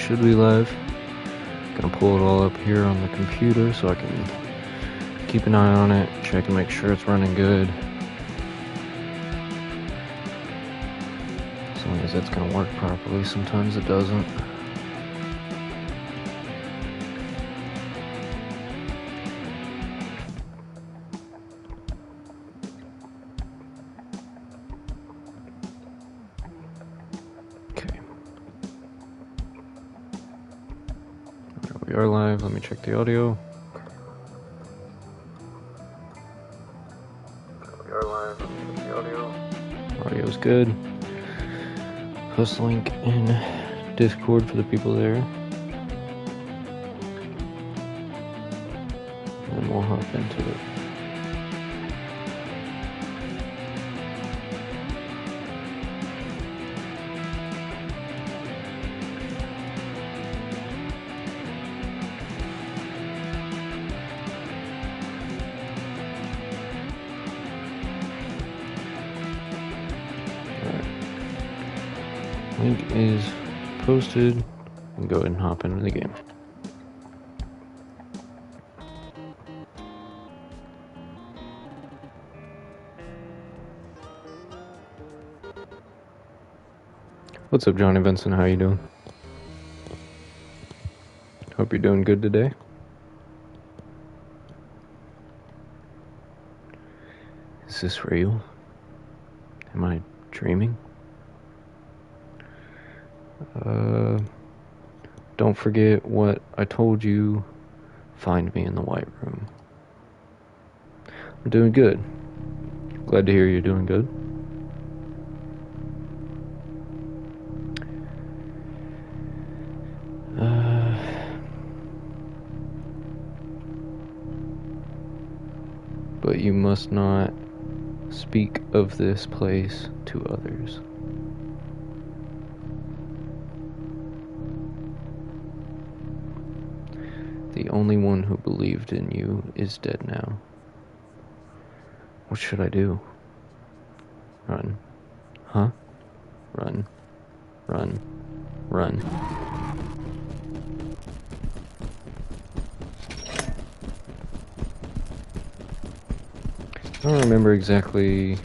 should be live. Gonna pull it all up here on the computer so I can keep an eye on it, check and make sure it's running good. As long as that's gonna work properly, sometimes it doesn't. We are live. Let me check the audio. We are live. Let me check the audio. Audio's good. Post link in Discord for the people there. And we'll hop into it. Link is posted, and go ahead and hop into the game. What's up, Johnny Vincent? How you doing? Hope you're doing good today. Is this real? Am I dreaming? Don't forget what I told you. Find me in the White Room. I'm doing good. Glad to hear you're doing good. But you must not speak of this place to others. The only one who believed in you is dead now. What should I do? Run. Huh? Run. Run. Run. I don't remember exactly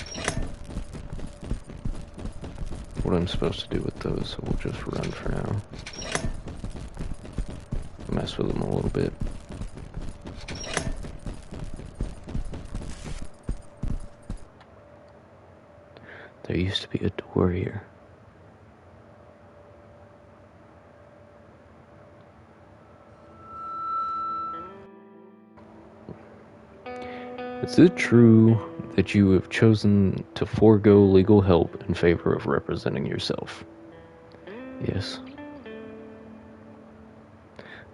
what I'm supposed to do with those, so we'll just run for now. Mess with them a little bit. There used to be a door here. Is it true that you have chosen to forego legal help in favor of representing yourself? Yes.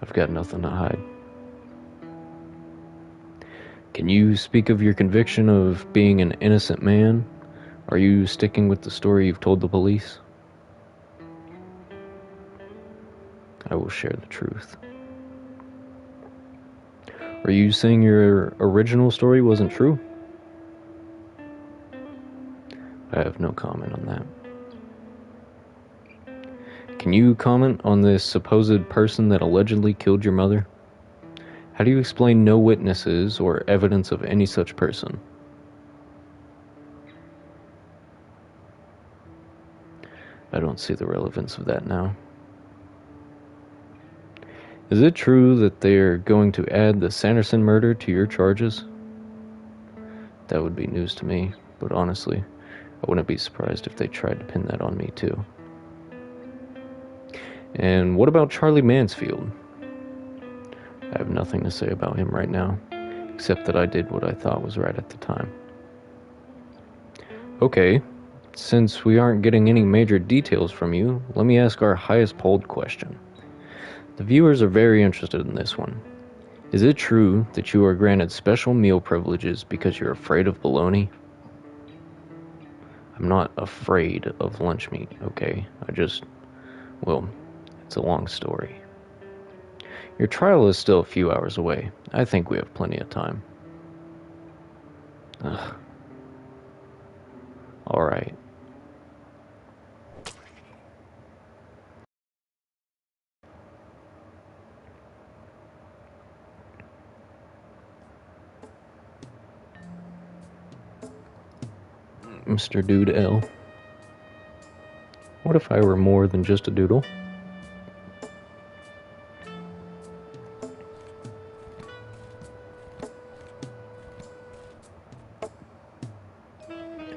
I've got nothing to hide. Can you speak of your conviction of being an innocent man? Are you sticking with the story you've told the police? I will share the truth. Are you saying your original story wasn't true? I have no comment on that. Can you comment on this supposed person that allegedly killed your mother? How do you explain no witnesses or evidence of any such person? I don't see the relevance of that now. Is it true that they're going to add the Sanderson murder to your charges? That would be news to me, but honestly, I wouldn't be surprised if they tried to pin that on me too. And what about Charlie Mansfield? I have nothing to say about him right now, except that I did what I thought was right at the time. Okay, since we aren't getting any major details from you, let me ask our highest polled question. The viewers are very interested in this one. Is it true that you are granted special meal privileges because you're afraid of bologna? I'm not afraid of lunch meat, okay? Well, it's a long story. Your trial is still a few hours away. I think we have plenty of time. Ugh. All right. Mr. Dude L. What if I were more than just a doodle?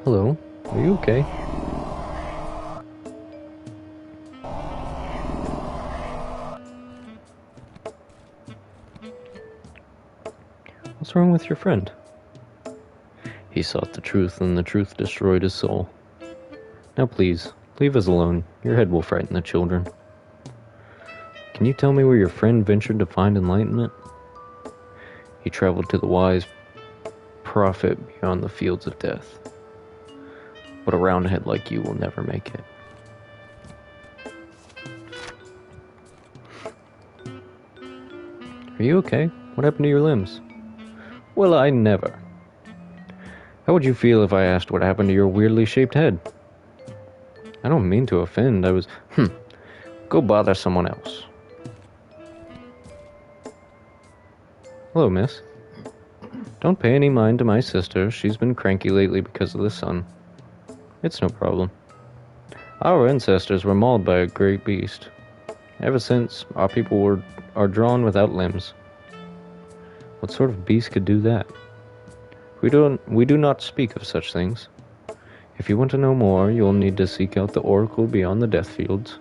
Hello, are you okay? What's wrong with your friend? He sought the truth, and the truth destroyed his soul. Now please, leave us alone. Your head will frighten the children. Can you tell me where your friend ventured to find enlightenment? He traveled to the wise prophet beyond the fields of death. But a roundhead like you will never make it. Are you okay? What happened to your limbs? Well, I never. How would you feel if I asked what happened to your weirdly shaped head? I don't mean to offend. I was... Go bother someone else. Hello, miss. Don't pay any mind to my sister. She's been cranky lately because of the sun. It's no problem. Our ancestors were mauled by a great beast. Ever since, our people are drawn without limbs. What sort of beast could do that? We do not speak of such things. If you want to know more, you'll need to seek out the oracle beyond the death fields.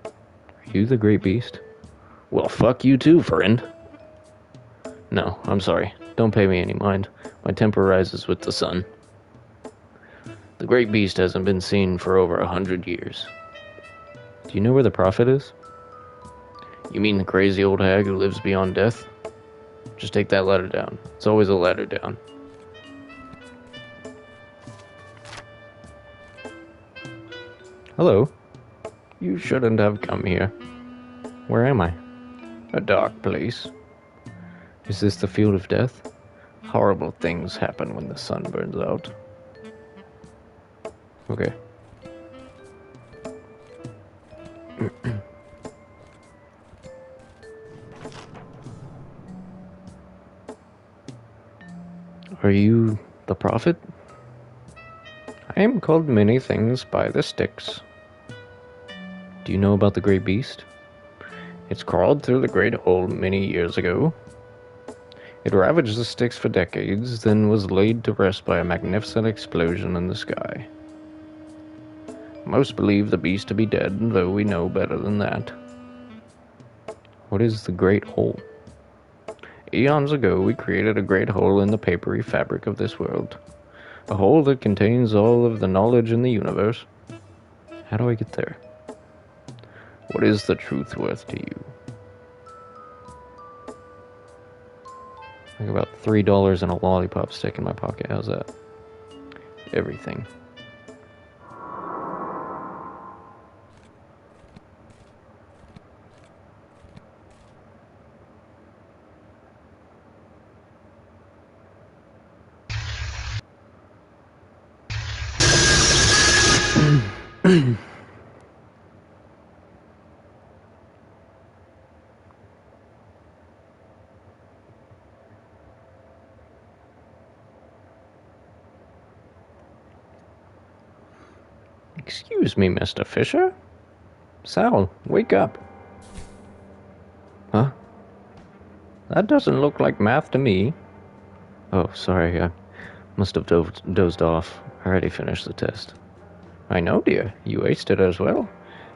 Are you the great beast? Well, fuck you too, friend. No, I'm sorry. Don't pay me any mind. My temper rises with the sun. The great beast hasn't been seen for over 100 years. Do you know where the prophet is? You mean the crazy old hag who lives beyond death? Just take that ladder down. It's always a ladder down. Hello. You shouldn't have come here. Where am I? A dark place. Is this the field of death? Horrible things happen when the sun burns out. Okay. Are you the prophet? I am called many things by the sticks. Do you know about the great beast? It's crawled through the great hole many years ago. It ravaged the sticks for decades, then was laid to rest by a magnificent explosion in the sky. Most believe the beast to be dead, though we know better than that. What is the great hole? Eons ago, we created a great hole in the papery fabric of this world. A hole that contains all of the knowledge in the universe. How do I get there? What is the truth worth to you? I got about $3 and a lollipop stick in my pocket. How's that? Everything. Excuse me, Mr. Fisher? Sal, wake up. Huh? That doesn't look like math to me. Oh, sorry, I must have dozed off. I already finished the test. I know, dear. You aced it as well.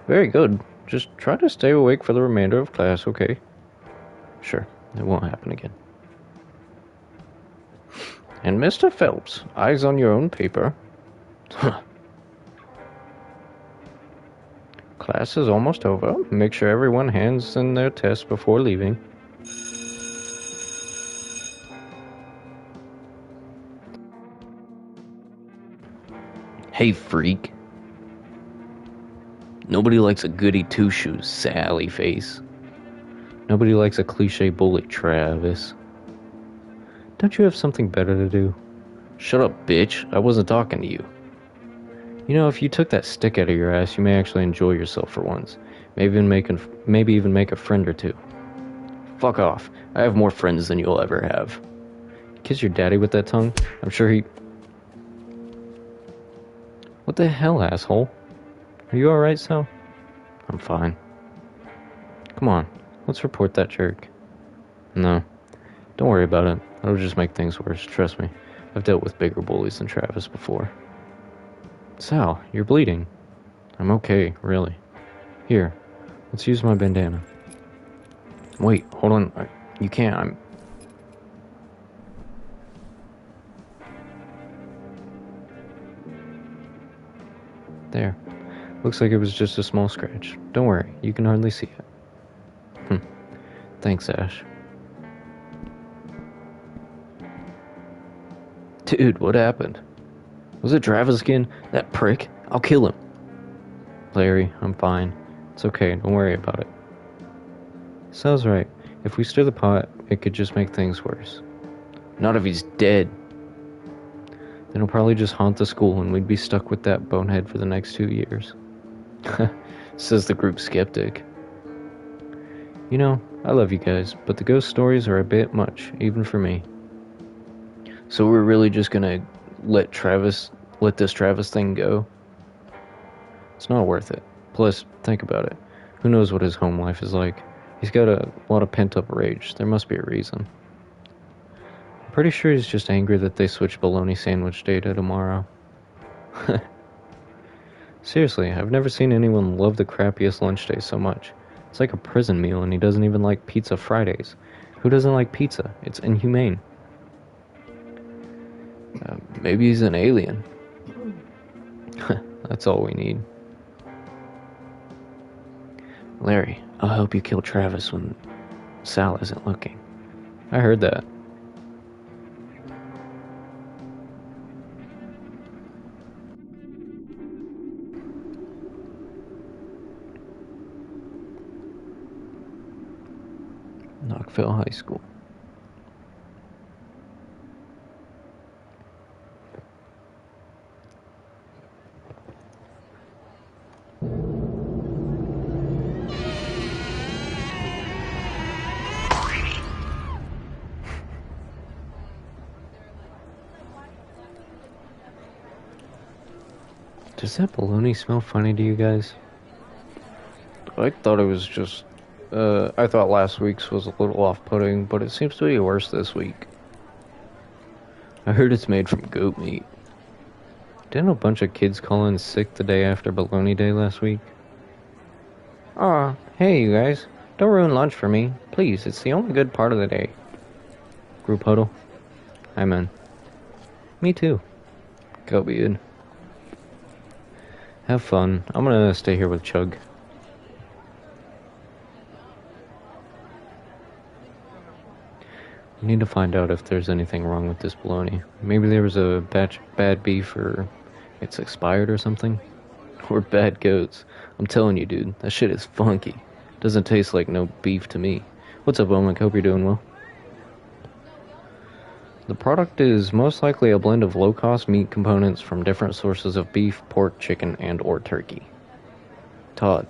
Very good. Just try to stay awake for the remainder of class, okay? Sure, it won't happen again. And Mr. Phelps, eyes on your own paper. Class is almost over. Make sure everyone hands in their test before leaving. Hey, freak. Nobody likes a goody two-shoes, Sally face. Nobody likes a cliche bully, Travis. Don't you have something better to do? Shut up, bitch. I wasn't talking to you. You know, if you took that stick out of your ass, you may actually enjoy yourself for once. Maybe even make a friend or two. Fuck off. I have more friends than you'll ever have. Kiss your daddy with that tongue? I'm sure he... What the hell, asshole? Are you alright, Sal? I'm fine. Come on, let's report that jerk. No, don't worry about it. It'll just make things worse, trust me. I've dealt with bigger bullies than Travis before. Sal, you're bleeding. I'm okay, really. Here, let's use my bandana. Wait, hold on. You can't, I'm... There. Looks like it was just a small scratch. Don't worry, you can hardly see it. Thanks, Ash. Dude, what happened? Was it Travis again? That prick? I'll kill him. Larry, I'm fine. It's okay, don't worry about it. Sal's right. If we stir the pot, it could just make things worse. Not if he's dead. Then he'll probably just haunt the school and we'd be stuck with that bonehead for the next 2 years. Says the group skeptic. You know, I love you guys, but the ghost stories are a bit much, even for me. So we're really just gonna let this Travis thing go? It's not worth it. Plus, think about it. Who knows what his home life is like? He's got a lot of pent-up rage. There must be a reason. I'm pretty sure he's just angry that they switched bologna sandwich day to tomorrow. Seriously, I've never seen anyone love the crappiest lunch day so much. It's like a prison meal and he doesn't even like pizza Fridays. Who doesn't like pizza? It's inhumane. Maybe he's an alien. That's all we need. Larry, I'll help you kill Travis when Sal isn't looking. I heard that. Knoxville High School. Does that bologna smell funny to you guys? I thought it was just... I thought last week's was a little off-putting, but it seems to be worse this week. I heard it's made from goat meat. Didn't a bunch of kids call in sick the day after bologna day last week? Aw, hey you guys. Don't ruin lunch for me. Please, it's the only good part of the day. Group huddle? I'm in. Me too. Go be good. Have fun. I'm gonna stay here with Chug. We need to find out if there's anything wrong with this bologna. Maybe there was a batch of bad beef or it's expired or something. Or bad goats. I'm telling you, dude, that shit is funky. Doesn't taste like no beef to me. What's up, Womack? Hope you're doing well. The product is most likely a blend of low-cost meat components from different sources of beef, pork, chicken, and or turkey. Todd,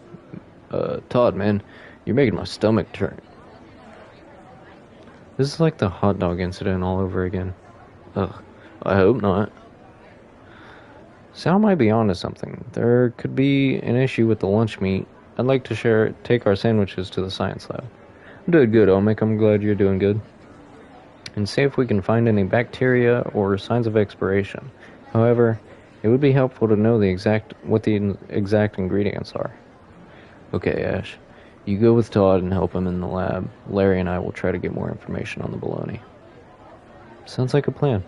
man, you're making my stomach turn. This is like the hot dog incident all over again. Ugh, I hope not. Sal might be onto something. There could be an issue with the lunch meat. I'd like to take our sandwiches to the science lab. I'm doing good, Omic. I'm glad you're doing good. And see if we can find any bacteria or signs of expiration. However, it would be helpful to know what the exact ingredients are. Okay, Ash. You go with Todd and help him in the lab. Larry and I will try to get more information on the bologna. Sounds like a plan.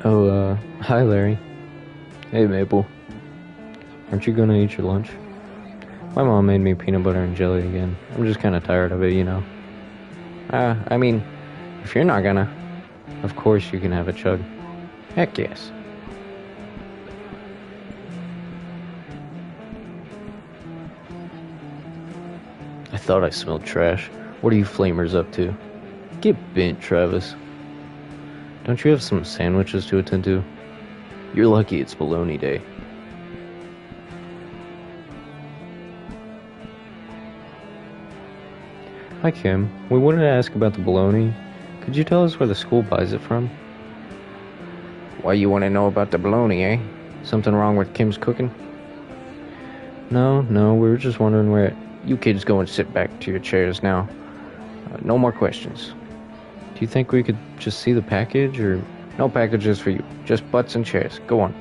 Oh, hi Larry. Hey Maple. Aren't you gonna eat your lunch? My mom made me peanut butter and jelly again. I'm just kinda tired of it, you know. I mean, if you're not gonna... Of course you can have a Chug. Heck yes. I thought I smelled trash. What are you flamers up to? Get bent, Travis. Don't you have some sandwiches to attend to? You're lucky it's bologna day. Hi, Kim. We wanted to ask about the bologna. Could you tell us where the school buys it from? Why you want to know about the bologna, eh? Something wrong with Kim's cooking? No, we were just wondering where... You kids go and sit back to your chairs now. No more questions. Do you think we could just see the package, or... No packages for you. Just butts and chairs. Go on.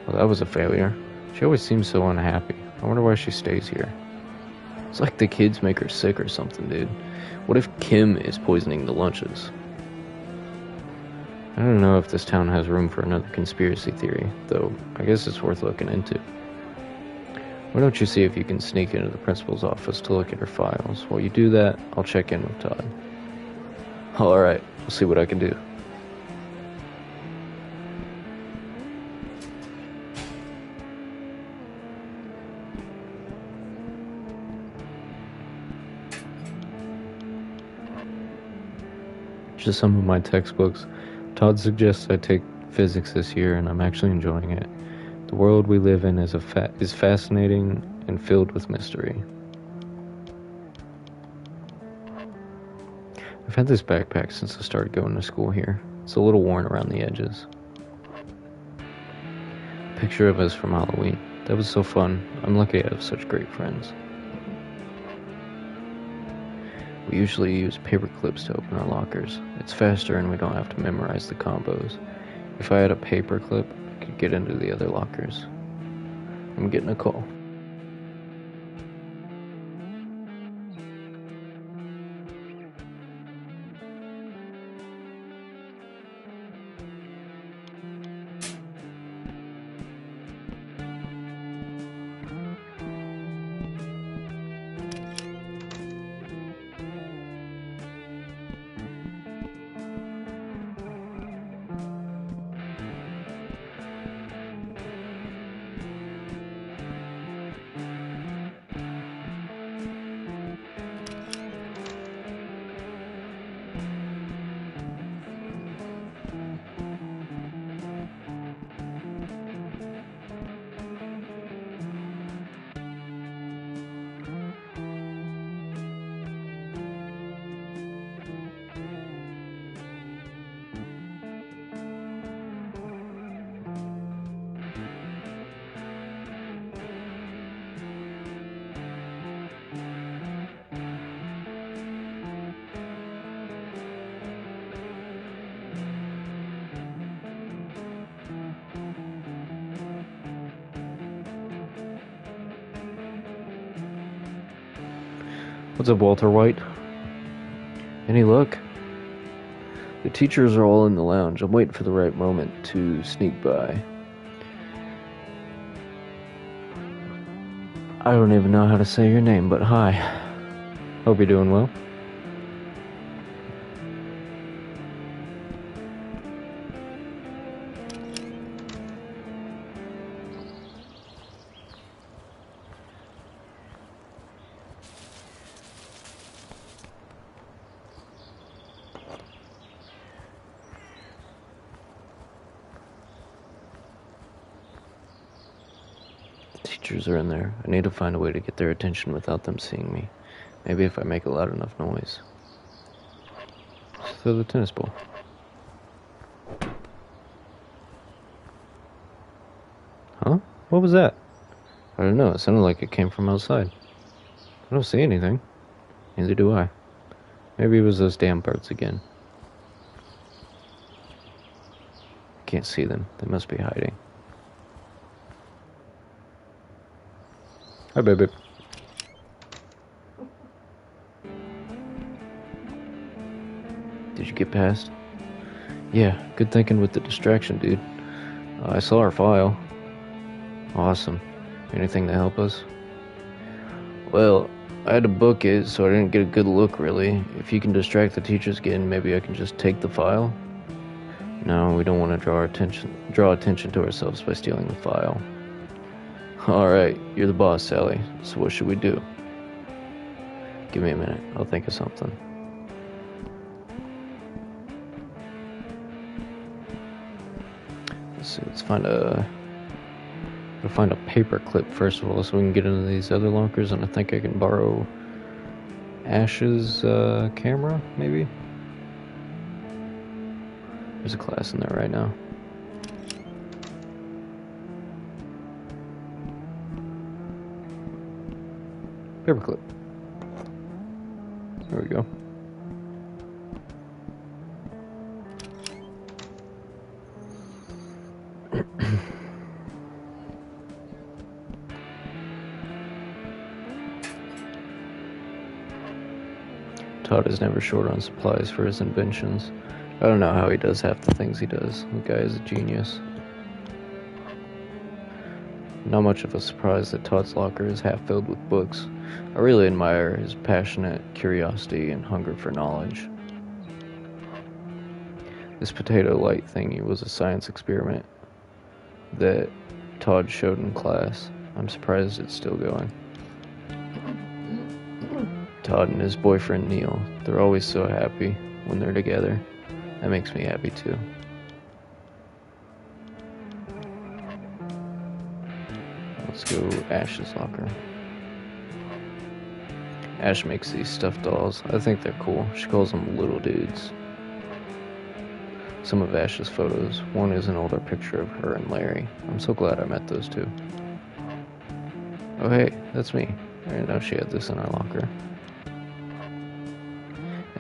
Well, that was a failure. She always seems so unhappy. I wonder why she stays here. It's like the kids make her sick or something, dude. What if Kim is poisoning the lunches? I don't know if this town has room for another conspiracy theory, though I guess it's worth looking into. Why don't you see if you can sneak into the principal's office to look at her files? While you do that, I'll check in with Todd. Alright, I'll see what I can do. Just some of my textbooks. Todd suggests I take physics this year, and I'm actually enjoying it. The world we live in is fascinating and filled with mystery. I've had this backpack since I started going to school here. It's a little worn around the edges. Picture of us from Halloween. That was so fun. I'm lucky I have such great friends. We usually use paper clips to open our lockers. It's faster and we don't have to memorize the combos. If I had a paper clip, I could get into the other lockers. I'm getting a call. What's up, Walter White? Any luck? The teachers are all in the lounge. I'm waiting for the right moment to sneak by. I don't even know how to say your name, but hi. Hope you're doing well. Teachers are in there. I need to find a way to get their attention without them seeing me. Maybe if I make a loud enough noise. Just throw the tennis ball. Huh? What was that? I don't know. It sounded like it came from outside. I don't see anything. Neither do I. Maybe it was those damn birds again. I can't see them. They must be hiding. Hi, baby. Did you get past? Yeah, good thinking with the distraction, dude. I saw our file. Awesome. Anything to help us? Well, I had to book it, so I didn't get a good look, really. If you can distract the teachers again, maybe I can just take the file? No, we don't want to draw attention to ourselves by stealing the file. Alright, you're the boss, Sally. So what should we do? Give me a minute. I'll think of something. Let's see, let's find a Gotta find a paper clip first of all so we can get into these other lockers, and I think I can borrow Ash's camera, maybe? There's a class in there right now. Paperclip. There we go. Todd is never short on supplies for his inventions. I don't know how he does half the things he does. The guy is a genius. Not much of a surprise that Todd's locker is half filled with books. I really admire his passionate curiosity and hunger for knowledge. This potato light thingy was a science experiment that Todd showed in class. I'm surprised it's still going. Todd and his boyfriend Neil, they're always so happy when they're together. That makes me happy too. Let's go Ash's locker. Ash makes these stuffed dolls. I think they're cool. She calls them little dudes. Some of Ash's photos. One is an older picture of her and Larry. I'm so glad I met those two. Oh hey, that's me. I didn't know she had this in her locker.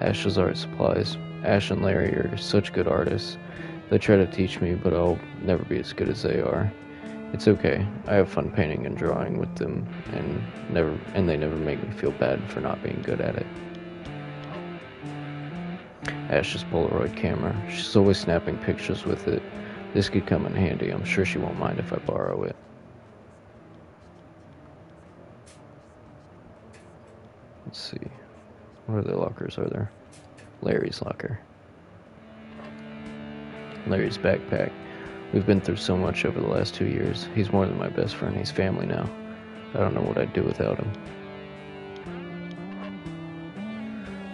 Ash's art supplies. Ash and Larry are such good artists. They try to teach me, but I'll never be as good as they are. It's okay. I have fun painting and drawing with them, and they never make me feel bad for not being good at it. Ash's Polaroid camera. She's always snapping pictures with it. This could come in handy. I'm sure she won't mind if I borrow it. Let's see. What other lockers are there? Larry's locker. Larry's backpack. We've been through so much over the last 2 years. He's more than my best friend. He's family now. I don't know what I'd do without him.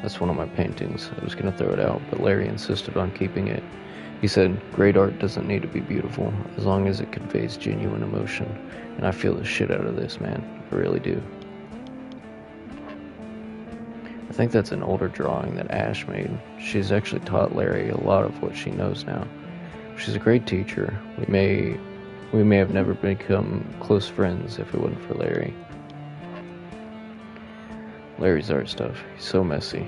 That's one of my paintings. I was gonna throw it out, but Larry insisted on keeping it. He said, great art doesn't need to be beautiful, as long as it conveys genuine emotion. And I feel the shit out of this, man. I really do. I think that's an older drawing that Ash made. She's actually taught Larry a lot of what she knows now. She's a great teacher. We may have never become close friends if it wasn't for Larry. Larry's art stuff. He's so messy.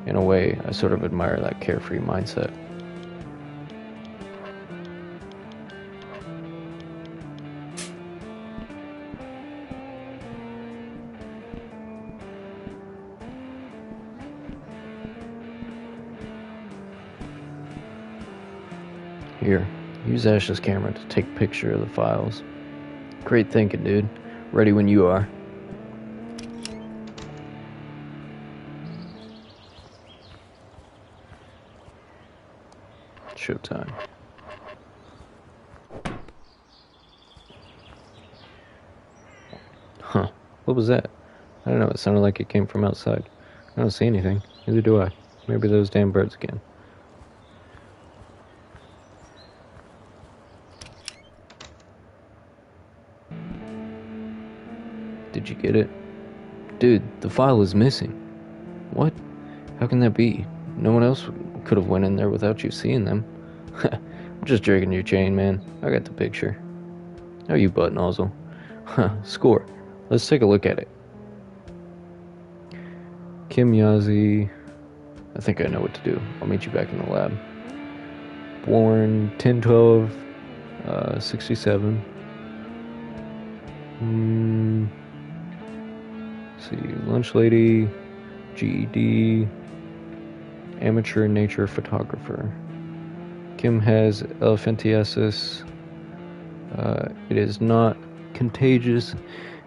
In a way, I sort of admire that carefree mindset. Here, use Ash's camera to take a picture of the files. Great thinking, dude. Ready when you are. Showtime. Huh. What was that? I don't know, it sounded like it came from outside. I don't see anything. Neither do I. Maybe those damn birds again. Did you get it? Dude, the file is missing. What? How can that be? No one else could have went in there without you seeing them. I'm just dragging your chain, man. I got the picture. Oh, you butt nozzle. Huh, score. Let's take a look at it. Kim Yazi. I think I know what to do. I'll meet you back in the lab. Born 10/12, 67. See, lunch lady, GED, amateur nature photographer. Kim has elephantiasis. It is not contagious,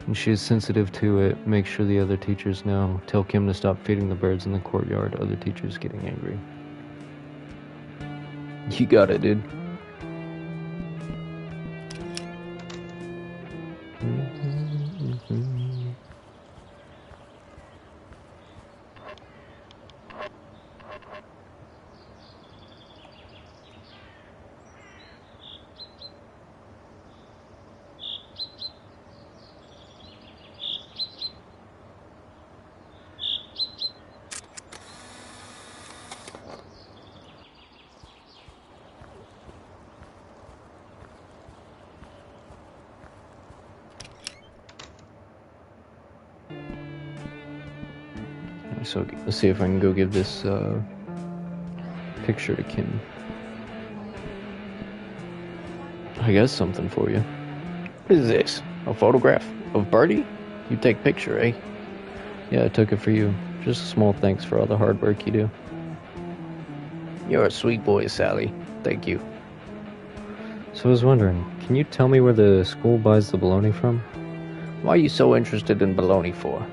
and she is sensitive to it. Make sure the other teachers know. Tell Kim to stop feeding the birds in the courtyard. Other teachers getting angry. You got it, dude. so let's see if I can go give this picture to Kim. I got something for you. What is this? A photograph of Birdie? You take picture, eh? Yeah, I took it for you. Just a small thanks for all the hard work you do. You're a sweet boy, Sally. Thank you. So I was wondering, can you tell me where the school buys the bologna from? Why are you so interested in bologna for?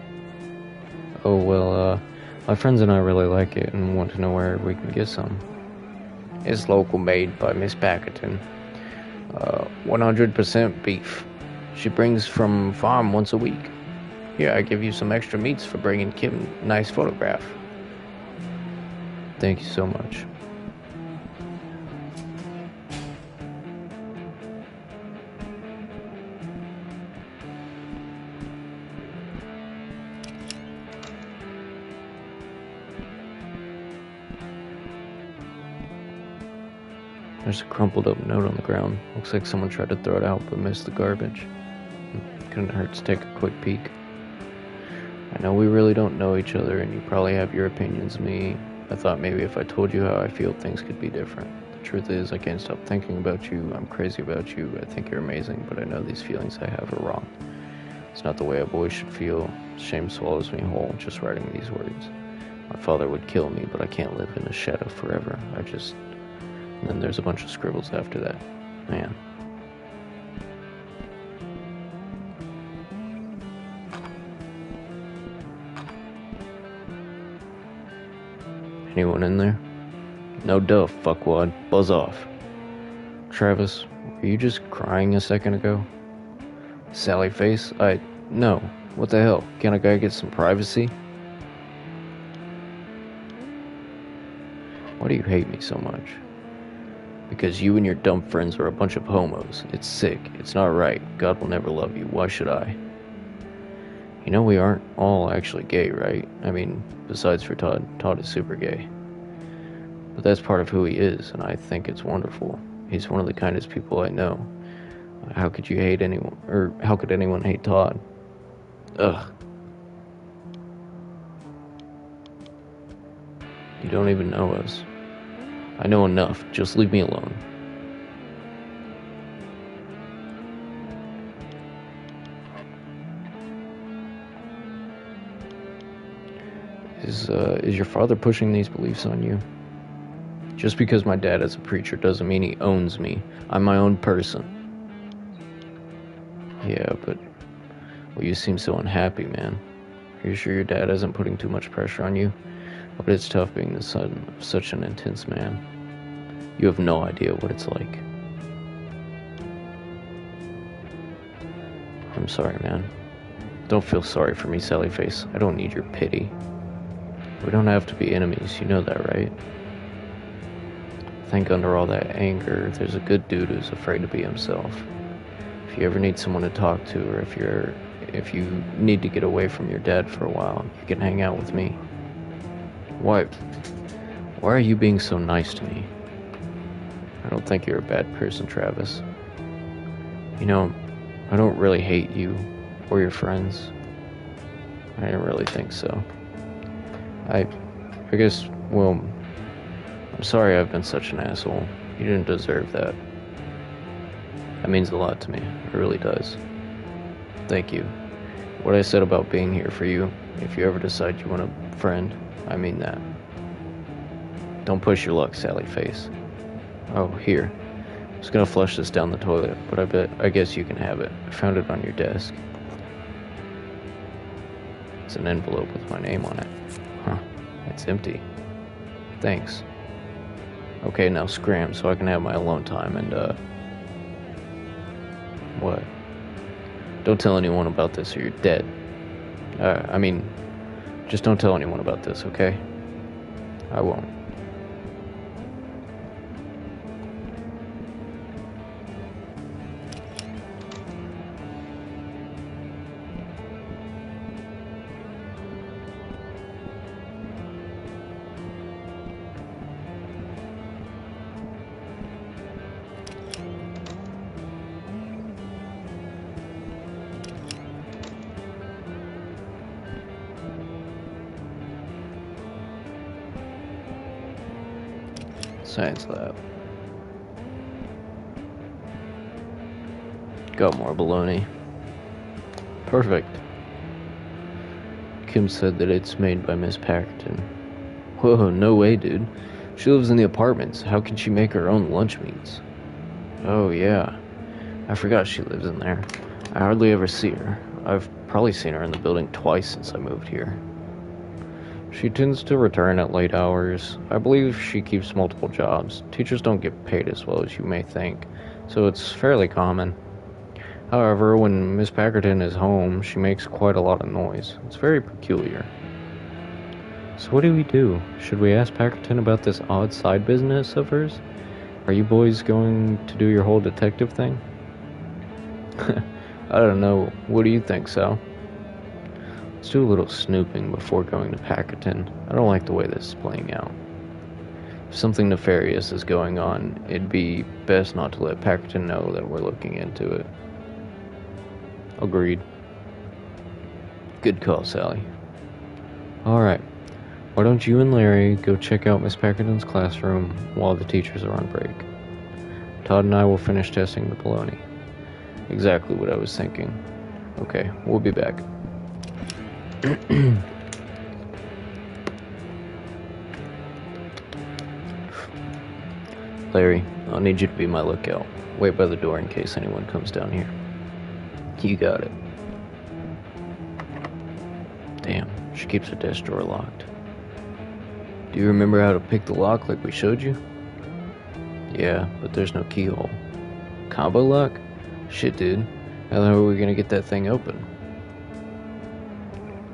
Oh, well, my friends and I really like it and want to know where we can get some. It's local made by Miss Packerton. 100% beef. She brings from farm once a week. Here, I give you some extra meats for bringing Kim a nice photograph. Thank you so much. There's a crumpled up note on the ground. Looks like someone tried to throw it out but missed the garbage. Couldn't hurt to take a quick peek. I know we really don't know each other and you probably have your opinions of me. I thought maybe if I told you how I feel, things could be different. The truth is, I can't stop thinking about you. I'm crazy about you. I think you're amazing, but I know these feelings I have are wrong. It's not the way a boy should feel. Shame swallows me whole just writing these words. My father would kill me, but I can't live in a shadow forever. And then there's a bunch of scribbles after that. Man. Anyone in there? No duff, fuckwad. Buzz off. Travis, were you just crying a second ago? Sally face? No. What the hell? Can't a guy get some privacy? Why do you hate me so much? Because you and your dumb friends are a bunch of homos. It's sick. It's not right. God will never love you. Why should I? You know we aren't all actually gay, right? I mean, besides for Todd. Todd is super gay. But that's part of who he is, and I think it's wonderful. He's one of the kindest people I know. How could you hate anyone, or how could anyone hate Todd? Ugh. You don't even know us. I know enough. Just leave me alone. Is your father pushing these beliefs on you? Just because my dad is a preacher doesn't mean he owns me. I'm my own person. Yeah, but... Well, you seem so unhappy, man. Are you sure your dad isn't putting too much pressure on you? But it's tough being the son of such an intense man. You have no idea what it's like. I'm sorry, man. Don't feel sorry for me, Sallyface. I don't need your pity. We don't have to be enemies, you know that, right? I think under all that anger, there's a good dude who's afraid to be himself. If you ever need someone to talk to, or if you need to get away from your dad for a while, you can hang out with me. Why are you being so nice to me? I don't think you're a bad person, Travis. You know, I don't really hate you or your friends. I didn't really think so. I guess, well, I'm sorry I've been such an asshole. You didn't deserve that. That means a lot to me. It really does. Thank you. What I said about being here for you, if you ever decide you want a friend, I mean that. Don't push your luck, Sally face. Oh, here. I was gonna flush this down the toilet, but I guess you can have it. I found it on your desk. It's an envelope with my name on it. Huh. It's empty. Thanks. Okay, now scram so I can have my alone time and, What? Don't tell anyone about this or you're dead. Just don't tell anyone about this, okay? I won't. Science lab. Got more baloney. Perfect. Kim said that it's made by Miss Packerton. Whoa, no way, dude. She lives in the apartments. How can she make her own lunch meats? Oh, yeah. I forgot she lives in there. I hardly ever see her. I've probably seen her in the building twice since I moved here. She tends to return at late hours. I believe she keeps multiple jobs. Teachers don't get paid as well as you may think, so it's fairly common. However, when Miss Packerton is home, she makes quite a lot of noise. It's very peculiar. So what do we do? Should we ask Packerton about this odd side business of hers? Are you boys going to do your whole detective thing? I don't know. What do you think, Sal? Let's do a little snooping before going to Packerton. I don't like the way this is playing out. If something nefarious is going on, it'd be best not to let Packerton know that we're looking into it. Agreed. Good call, Sally. Alright. Why don't you and Larry go check out Miss Packerton's classroom while the teachers are on break? Todd and I will finish testing the bologna. Exactly what I was thinking. Okay, we'll be back. Larry, I'll need you to be my lookout. Wait by the door in case anyone comes down here. You got it. Damn, she keeps her desk drawer locked. Do you remember how to pick the lock like we showed you? Yeah, but there's no keyhole. Combo lock? Shit, dude. How the hell are we gonna get that thing open?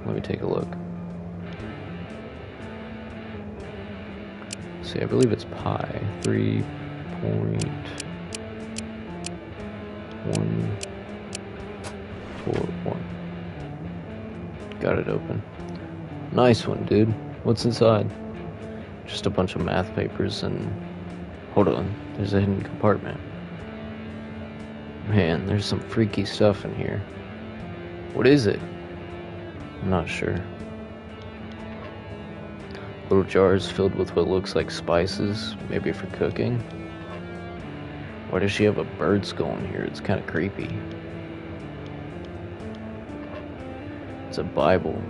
Let me take a look. See, I believe it's pi 3.141. Got it open. Nice one, dude. What's inside? Just a bunch of math papers and... Hold on, there's a hidden compartment. Man, there's some freaky stuff in here. What is it? I'm not sure. Little jars filled with what looks like spices, maybe for cooking. Why does she have a bird skull in here? It's kind of creepy. It's a Bible.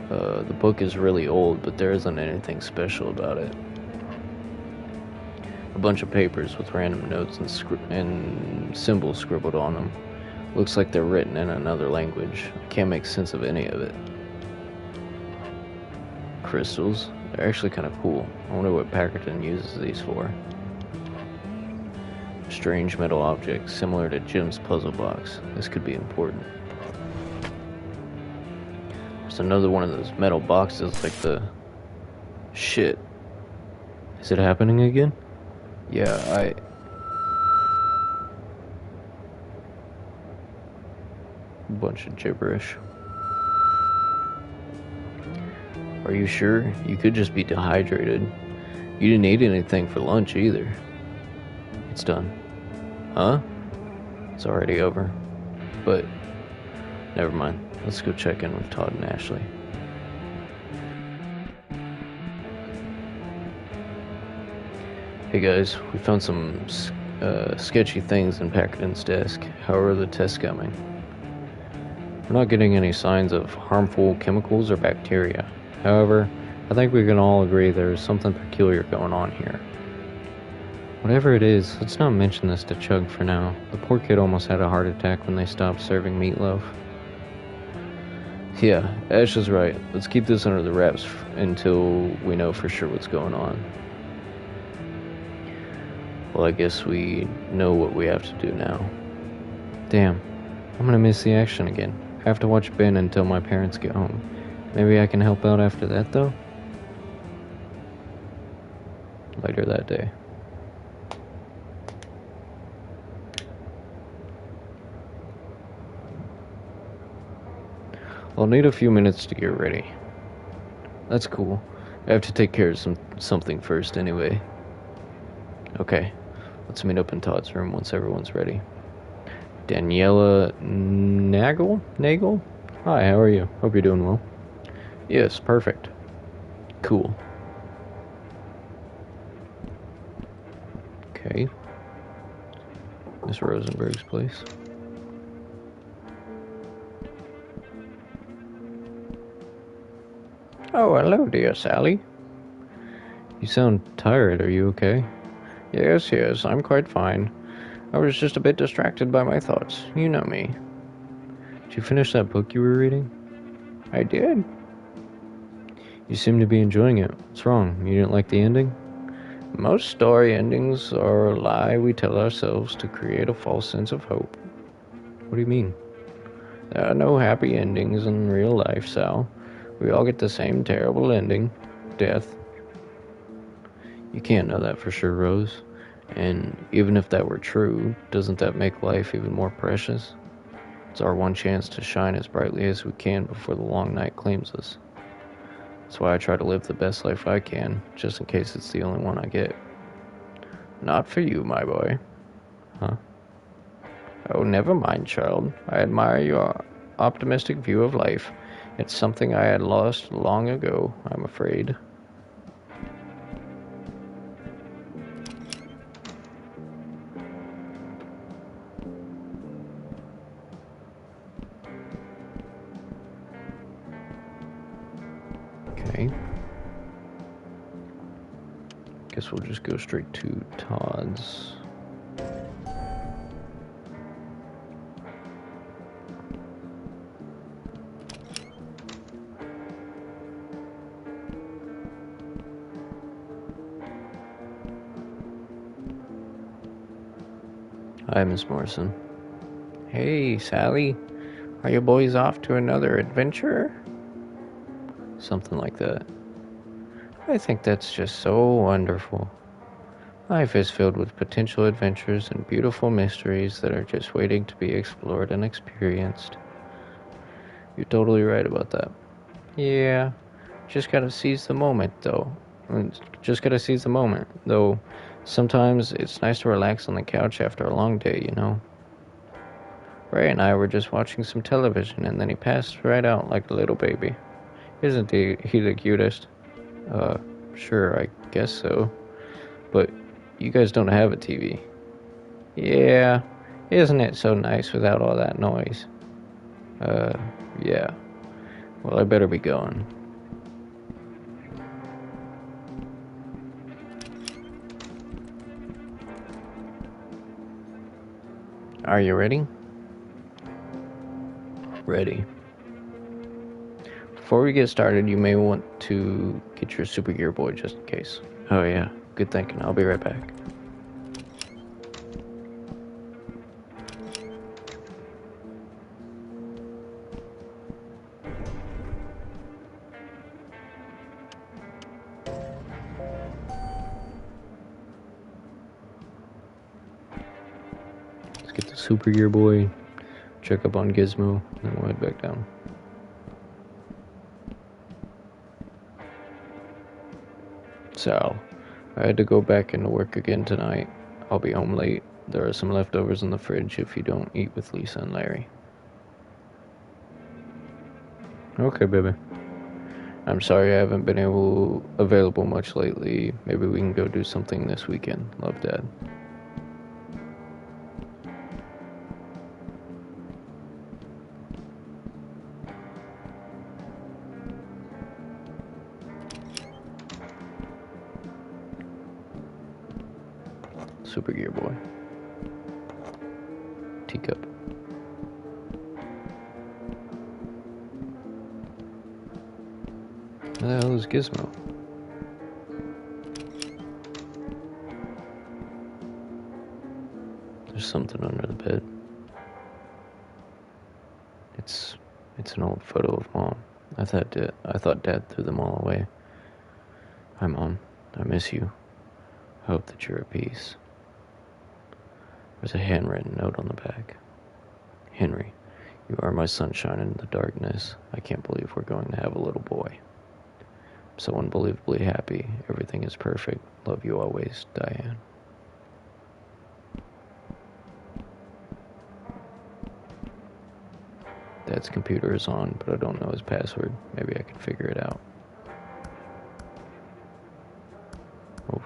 The book is really old, but there isn't anything special about it. A bunch of papers with random notes and symbols scribbled on them. Looks like they're written in another language. I can't make sense of any of it. Crystals. They're actually kind of cool. I wonder what Packerton uses these for. Strange metal object, similar to Jim's puzzle box. This could be important. There's another one of those metal boxes like the... Shit. Is it happening again? Yeah, bunch of gibberish. Are you sure? You could just be dehydrated. You didn't eat anything for lunch either. It's done. Huh? It's already over. But, never mind. Let's go check in with Todd and Ashley. Hey guys, we found some sketchy things in Packerton's desk. How are the tests coming? We're not getting any signs of harmful chemicals or bacteria. However, I think we can all agree there's something peculiar going on here. Whatever it is, let's not mention this to Chug for now. The poor kid almost had a heart attack when they stopped serving meatloaf. Yeah, Ash is right. Let's keep this under the wraps until we know for sure what's going on. Well, I guess we know what we have to do now. Damn, I'm gonna miss the action again. I have to watch Ben until my parents get home. Maybe I can help out after that, though? Later that day. I'll need a few minutes to get ready. That's cool. I have to take care of something first anyway. Okay, let's meet up in Todd's room once everyone's ready. Daniela Nagel? Hi, how are you? Hope you're doing well. Yes, perfect. Cool. Miss Rosenberg's place. Oh, hello, dear Sally. You sound tired. Are you okay? Yes, I'm quite fine. I was just a bit distracted by my thoughts. You know me. Did you finish that book you were reading? I did. You seem to be enjoying it. What's wrong? You didn't like the ending? Most story endings are a lie we tell ourselves to create a false sense of hope. What do you mean? There are no happy endings in real life, Sal. We all get the same terrible ending. Death. You can't know that for sure, Rose. And even if that were true, doesn't that make life even more precious? It's our one chance to shine as brightly as we can before the long night claims us. That's why I try to live the best life I can, just in case it's the only one I get. Not for you, my boy. Huh? Oh, never mind, child. I admire your optimistic view of life. It's something I had lost long ago, I'm afraid. Okay. Guess we'll just go straight to Todd's. Hi, Miss Morrison. Hey, Sally. Are you boys off to another adventure? Something like that. I think that's just so wonderful. Life is filled with potential adventures and beautiful mysteries that are just waiting to be explored and experienced. You're totally right about that. Yeah, just gotta seize the moment, though. Just gotta seize the moment, though. Sometimes it's nice to relax on the couch after a long day, you know? Ray and I were just watching some television, and then he passed right out like a little baby. Isn't he the cutest? Uh, sure, I guess so. But you guys don't have a TV. Yeah, isn't it so nice without all that noise? Uh, yeah. Well, I better be going. Are you ready? Ready. Before we get started, you may want to get your super gear boy just in case. Oh yeah, good thinking. I'll be right back. Let's get the super gear boy, check up on Gizmo, then we'll head back down. Sal, I had to go back into work again tonight. I'll be home late. There are some leftovers in the fridge if you don't eat with Lisa and Larry. Okay, baby. I'm sorry I haven't been available much lately. Maybe we can go do something this weekend. Love, Dad. Super Gear Boy. Teacup. Where the hell is Gizmo? There's something under the bed. It's an old photo of Mom. I thought Dad threw them all away. Hi, Mom. I miss you. I hope that you're at peace. There's a handwritten note on the back. Henry, you are my sunshine in the darkness. I can't believe we're going to have a little boy. I'm so unbelievably happy. Everything is perfect. Love you always, Diane. Dad's computer is on, but I don't know his password. Maybe I can figure it out. Oh.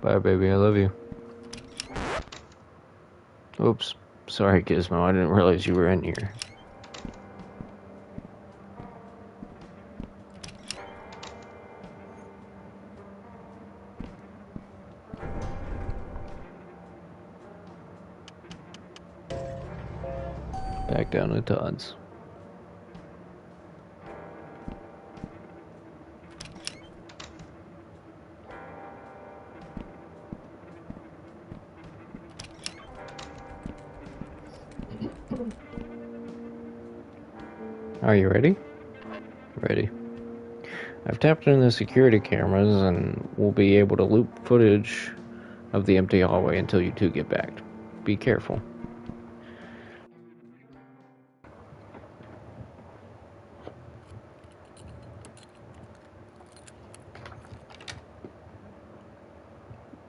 Bye, baby. I love you. Oops. Sorry, Gizmo. I didn't realize you were in here. Back down to Todd's. Are you ready? Ready. I've tapped into the security cameras and we'll be able to loop footage of the empty hallway until you two get back. Be careful.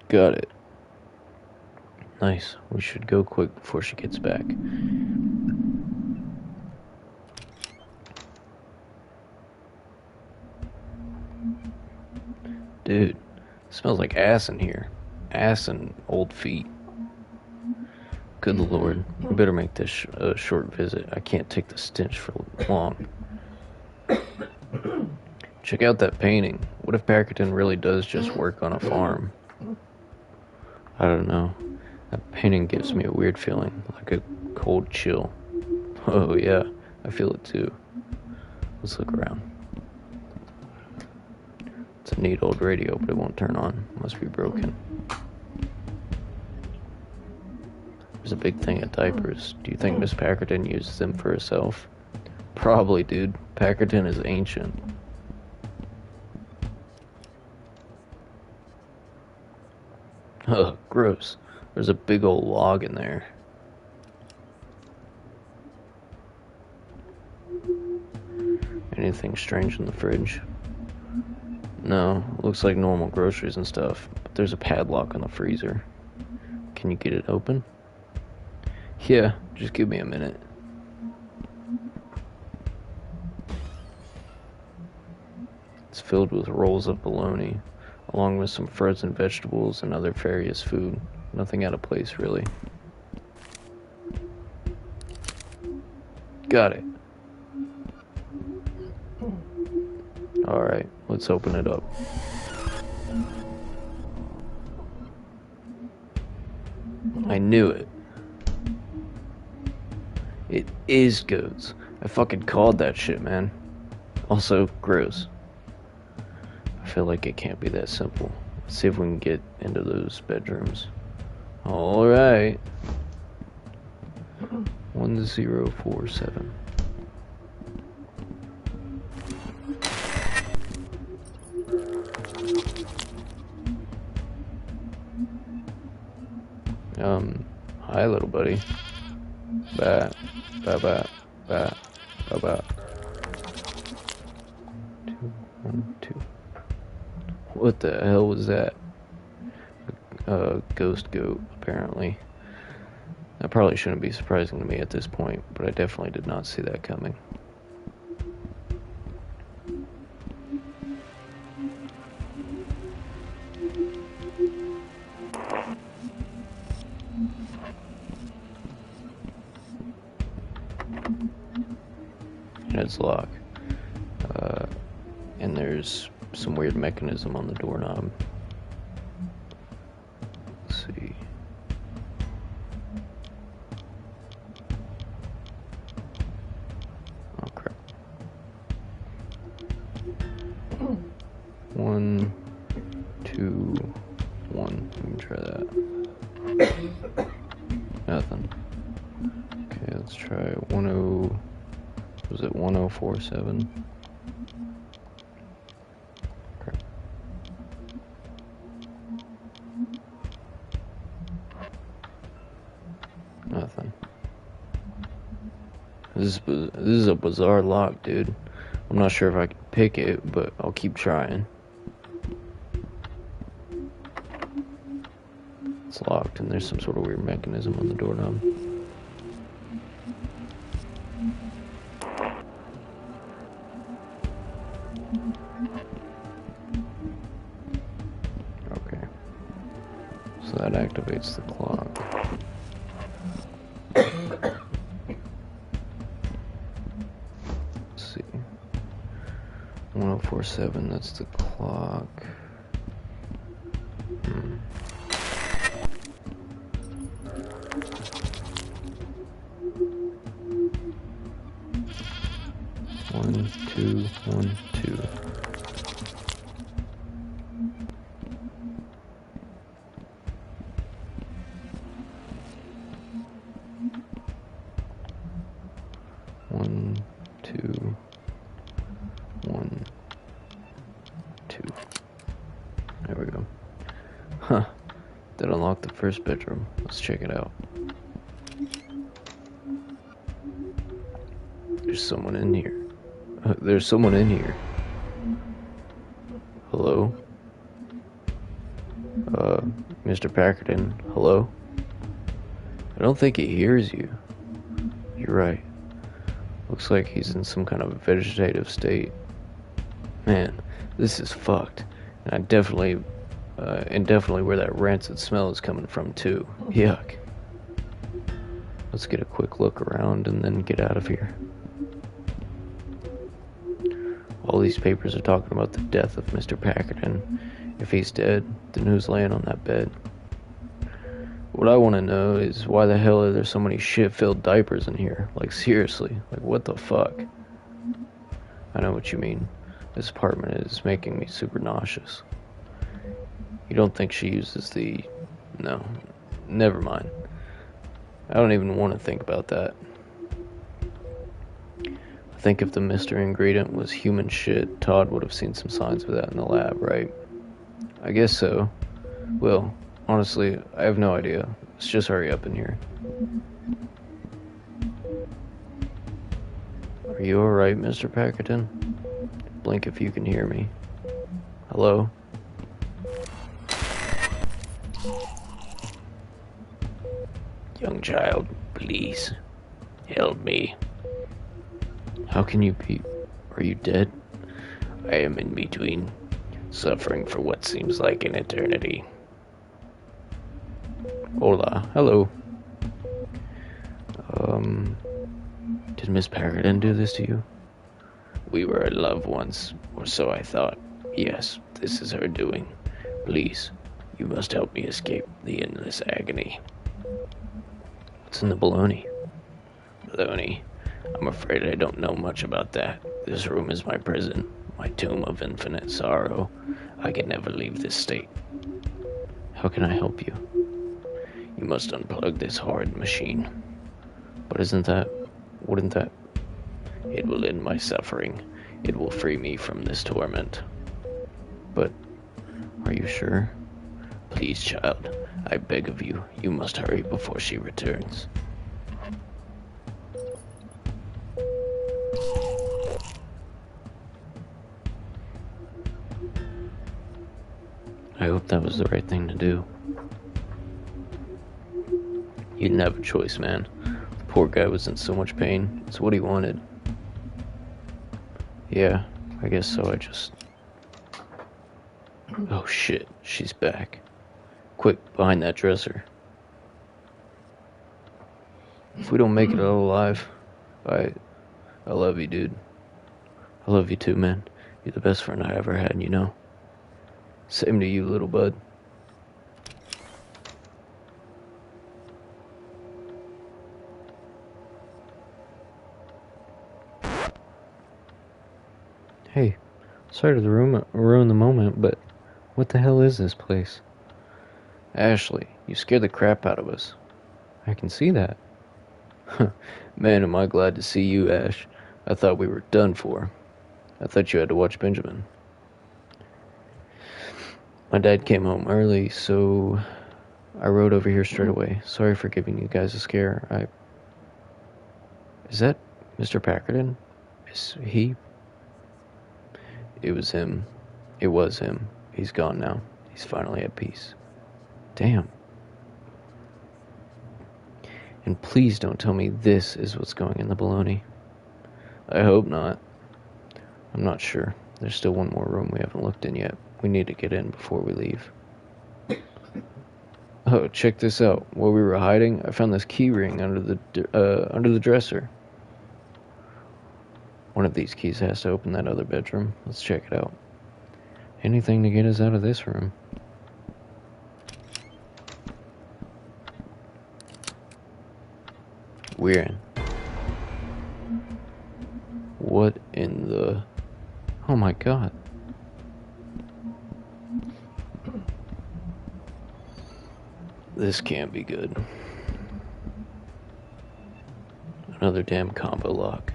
Got it. Nice. We should go quick before she gets back. Dude, it smells like ass in here. Ass and old feet. Good lord. We better make this a short visit. I can't take the stench for long. Check out that painting. What if Packerton really does just work on a farm? I don't know. That painting gives me a weird feeling, like a cold chill. Oh yeah, I feel it too. Let's look around. It's a neat old radio, but it won't turn on. Must be broken. There's a big thing of diapers. Do you think Miss Packerton uses them for herself? Probably, dude. Packerton is ancient. Ugh, gross. There's a big old log in there. Anything strange in the fridge? No, looks like normal groceries and stuff, but there's a padlock on the freezer. Can you get it open? Yeah, just give me a minute. It's filled with rolls of bologna, along with some frozen vegetables and other various food. Nothing out of place, really. Got it. Alright, let's open it up. I knew it. It is goats. I fucking called that shit, man. Also, gross. I feel like it can't be that simple. Let's see if we can get into those bedrooms. Alright. 1047. Hi, little buddy. Bat, bat, bat, bat, bat, bat. 2, 1, 2. What the hell was that? Ghost goat, apparently. That probably shouldn't be surprising to me at this point, but I definitely did not see that coming. And it's locked. And there's some weird mechanism on the doorknob. Let's see. Oh crap. 1, 2, 1. Let me try that. Nothing. Okay, let's try 10. Was it 1047? Crap. Nothing. This is a bizarre lock, dude. I'm not sure if I can pick it, but I'll keep trying. It's locked, and there's some sort of weird mechanism on the doorknob. Okay. That activates the clock. Let's see. 1047, that's the clock. One, two, 1, 2. One, two, 1, 2. There we go. Huh. That unlocked the first bedroom. Let's check it out. There's someone in here. There's someone in here. Hello? Mr. Packerton, hello? I don't think he hears you. You're right. Looks like he's in some kind of vegetative state. Man, this is fucked. And definitely where that rancid smell is coming from too. Yuck. Let's get a quick look around and then get out of here. All these papers are talking about the death of Mr. Packerton. If he's dead, then who's laying on that bed? What I want to know is why the hell are there so many shit-filled diapers in here? Like, seriously, like, what the fuck? I know what you mean. This apartment is making me super nauseous. You don't think she uses the... No, never mind. I don't even want to think about that. I think if the Mr. Ingredient was human shit, Todd would have seen some signs of that in the lab, right? I guess so. Well, honestly, I have no idea. Let's just hurry up in here. Are you alright, Mr. Packerton? Blink if you can hear me. Hello? Young child, please, help me. How can you be... Are you dead? I am in between, suffering for what seems like an eternity. Hola. Hello. Did Miss Packerton do this to you? We were in love once, or so I thought. Yes, this is her doing. Please, you must help me escape the endless agony. What's in the baloney? Baloney, I'm afraid I don't know much about that. This room is my prison, my tomb of infinite sorrow. I can never leave this state. How can I help you? You must unplug this horrid machine. But wouldn't that... It will end my suffering. It will free me from this torment. But, are you sure? Please, child, I beg of you, you must hurry before she returns. I hope that was the right thing to do. You didn't have a choice, man. The poor guy was in so much pain. It's what he wanted. Yeah, I guess so. Oh shit, she's back. Quick, behind that dresser. If we don't make it out alive, I love you, dude. I love you too, man. You're the best friend I ever had, you know? Same to you, little bud. Hey, sorry to ruin the moment, but what the hell is this place? Ashley, you scared the crap out of us. I can see that. Man, am I glad to see you, Ash. I thought we were done for. I thought you had to watch Benjamin. My dad came home early, so I rode over here straight away. Sorry for giving you guys a scare. Is that Mr. Packerton? Is he... It was him. It was him. He's gone now. He's finally at peace. Damn. And please don't tell me this is what's going in the baloney. I hope not. I'm not sure. There's still one more room we haven't looked in yet. We need to get in before we leave. Oh, check this out. While we were hiding, I found this key ring under the dresser. One of these keys has to open that other bedroom. Let's check it out. Anything to get us out of this room. We're in. What in the... Oh my god. This can't be good. Another damn combo lock.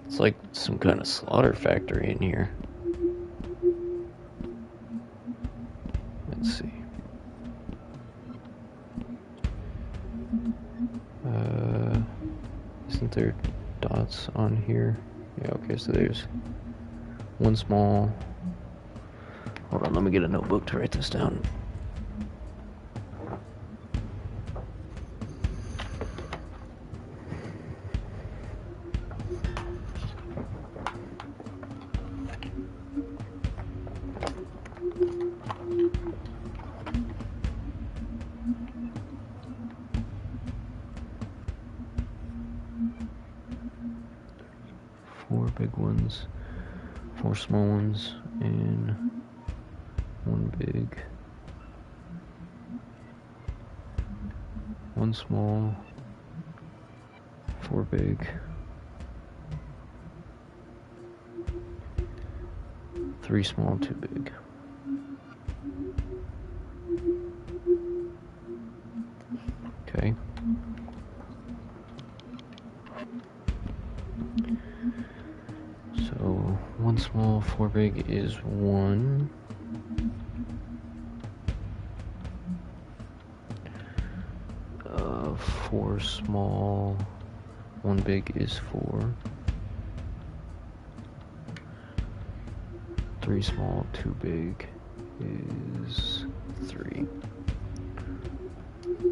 It's like some kind of slaughter factory in here. Let's see. Isn't there dots on here? Yeah, okay, so there's one small... Hold on, let me get a notebook to write this down. Four big ones, four small ones, and one big, one small, four big, three small, two big. Okay. So, one small, four big is one. Four small, one big is four. Three small, two big is three.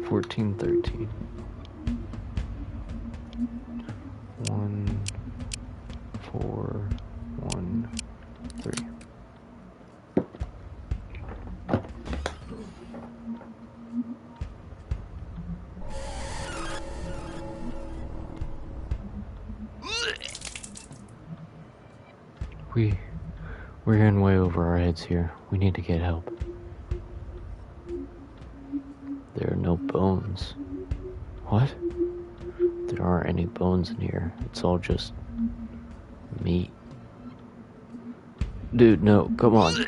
14, 13. 1, 4, 1, 3. We're in way over our heads here. We need to get help. There are no bones. What? There aren't any bones in here. It's all just meat. Dude, no, come on.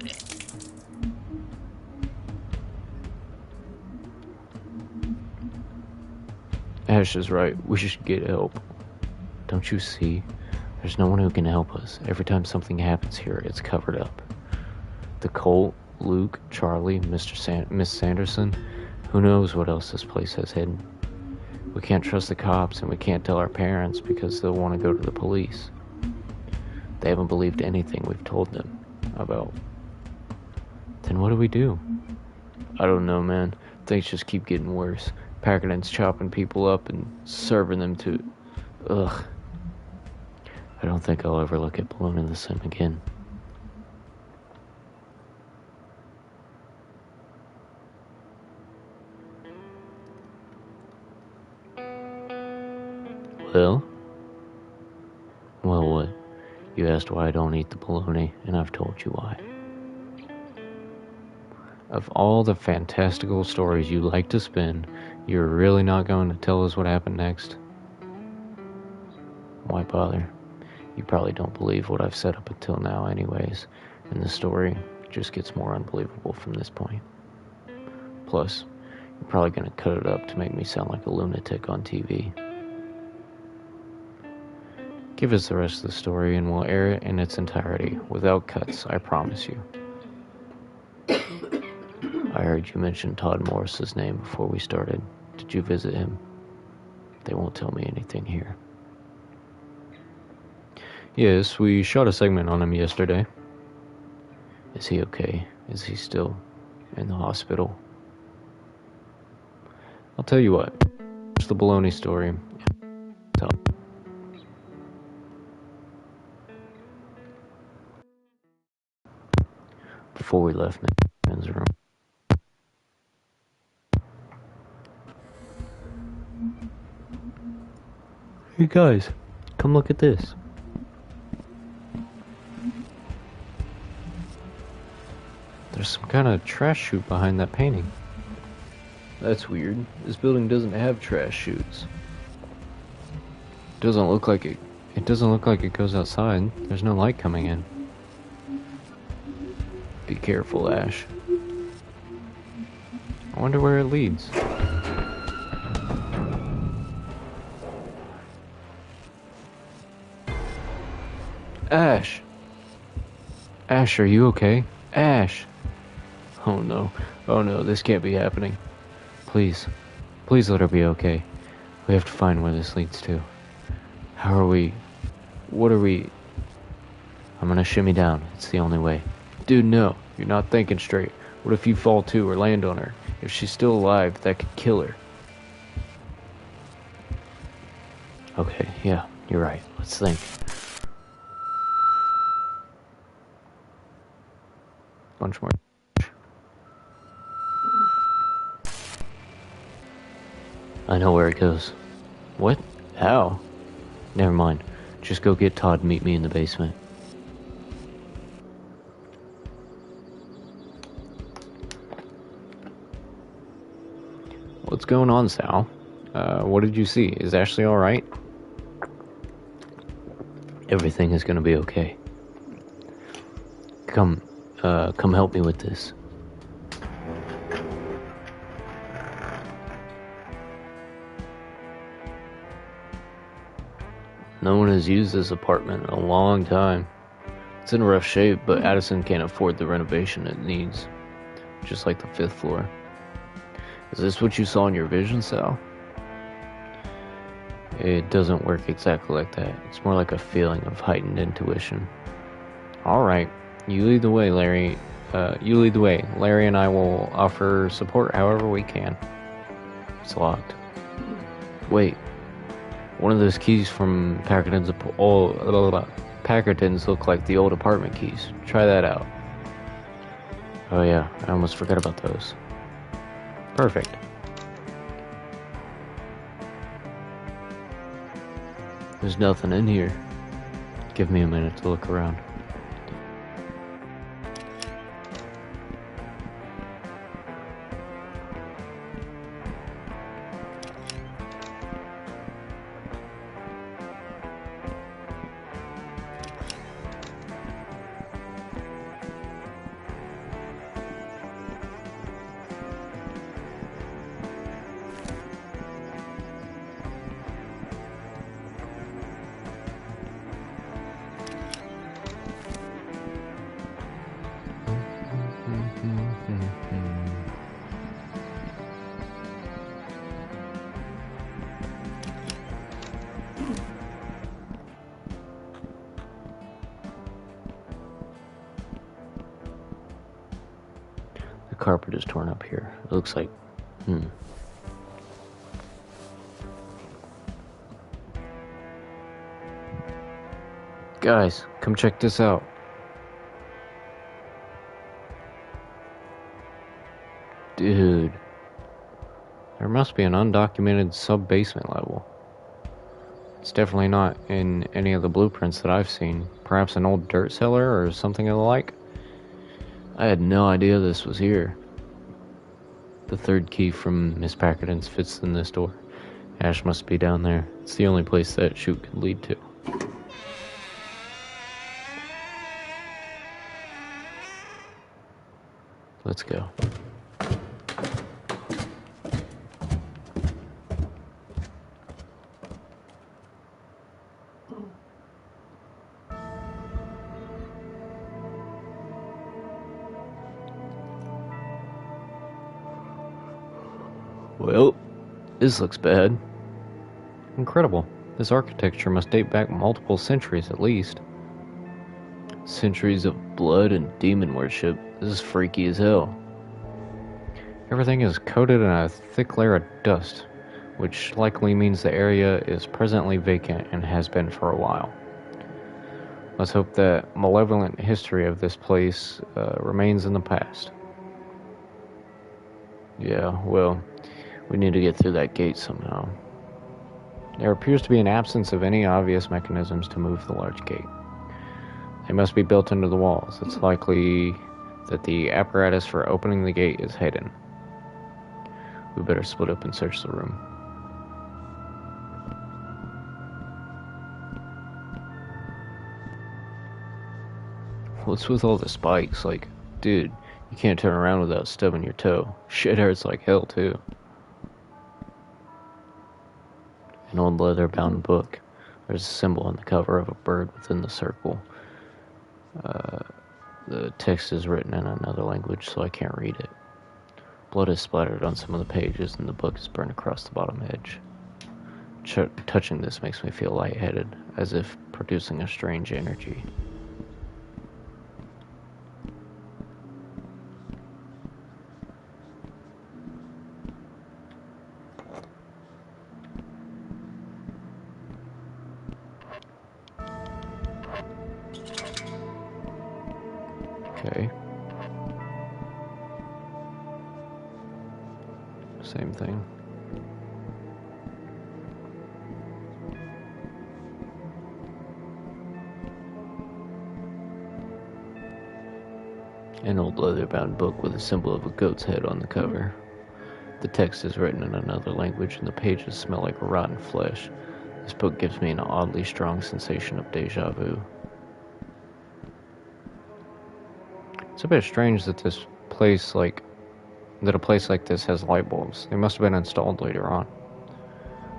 Ash is right. We should get help. Don't you see? There's no one who can help us. Every time something happens here, it's covered up. The Colt, Luke, Charlie, Miss Sanderson, who knows what else this place has hidden. We can't trust the cops, and we can't tell our parents because they'll want to go to the police. They haven't believed anything we've told them about. Then what do we do? I don't know, man. Things just keep getting worse. Packardin's chopping people up and serving them to... Ugh. I don't think I'll ever look at Bologna the same again. Well? Well, what? You asked why I don't eat the bologna, and I've told you why. Of all the fantastical stories you like to spin, you're really not going to tell us what happened next? Why bother? You probably don't believe what I've said up until now anyways, and the story just gets more unbelievable from this point. Plus, you're probably going to cut it up to make me sound like a lunatic on TV. Give us the rest of the story and we'll air it in its entirety, without cuts, I promise you. I heard you mention Todd Morris's name before we started. Did you visit him? They won't tell me anything here. Yes, we shot a segment on him yesterday. Is he okay? Is he still in the hospital? I'll tell you what. It's the baloney story. Tell. before we left Nathan's room. Hey guys, come look at this. There's some kind of trash chute behind that painting. That's weird. This building doesn't have trash chutes. It doesn't look like it goes outside. There's no light coming in. Be careful, Ash. I wonder where it leads. Ash! Ash, are you okay? Ash! Oh no. Oh no, this can't be happening. Please. Please let her be okay. We have to find where this leads to. How are we... What are we... I'm gonna shimmy down. It's the only way. Dude, no. You're not thinking straight. What if you fall too or land on her? If she's still alive, that could kill her. Okay, yeah, you're right. Let's think. Bunch more. I know where it goes. What? How? Never mind. Just go get Todd and meet me in the basement. What's going on, Sal? What did you see? Is Ashley alright? Everything is gonna be okay. Come help me with this. No one has used this apartment in a long time. It's in rough shape, but Addison can't afford the renovation it needs. Just like the 5th floor. Is this what you saw in your vision, Sal? It doesn't work exactly like that. It's more like a feeling of heightened intuition. Alright, you lead the way, Larry. You lead the way. Larry and I will offer support however we can. It's locked. Wait. One of those keys from Packerton's look like the old apartment keys. Try that out. Oh yeah, I almost forgot about those. Perfect. There's nothing in here. Give me a minute to look around. The carpet is torn up here. It looks like... Guys, come check this out. Dude. There must be an undocumented sub-basement level. It's definitely not in any of the blueprints that I've seen. Perhaps an old dirt cellar or something of the like? I had no idea this was here. The 3rd key from Miss Packerton's fits in this door. Ash must be down there. It's the only place that chute could lead to. Let's go. Well, this looks bad. Incredible. This architecture must date back multiple centuries at least. Centuries of blood and demon worship. This is freaky as hell. Everything is coated in a thick layer of dust, which likely means the area is presently vacant and has been for a while. Let's hope that malevolent history of this place remains in the past. Yeah, well, we need to get through that gate somehow. There appears to be an absence of any obvious mechanisms to move the large gate. They must be built into the walls. It's likely that the apparatus for opening the gate is hidden. We better split up and search the room. What's with all the spikes? Like, dude, you can't turn around without stubbing your toe. Shit hurts like hell, too. An old leather-bound book. There's a symbol on the cover of a bird within the circle. The text is written in another language, so I can't read it. Blood is splattered on some of the pages, and the book is burned across the bottom edge. Touching this makes me feel lightheaded, as if producing a strange energy. Okay. Same thing. An old leather-bound book with a symbol of a goat's head on the cover. The text is written in another language, and the pages smell like rotten flesh. This book gives me an oddly strong sensation of deja vu. It's a bit strange that a place like this has light bulbs. They must have been installed later on.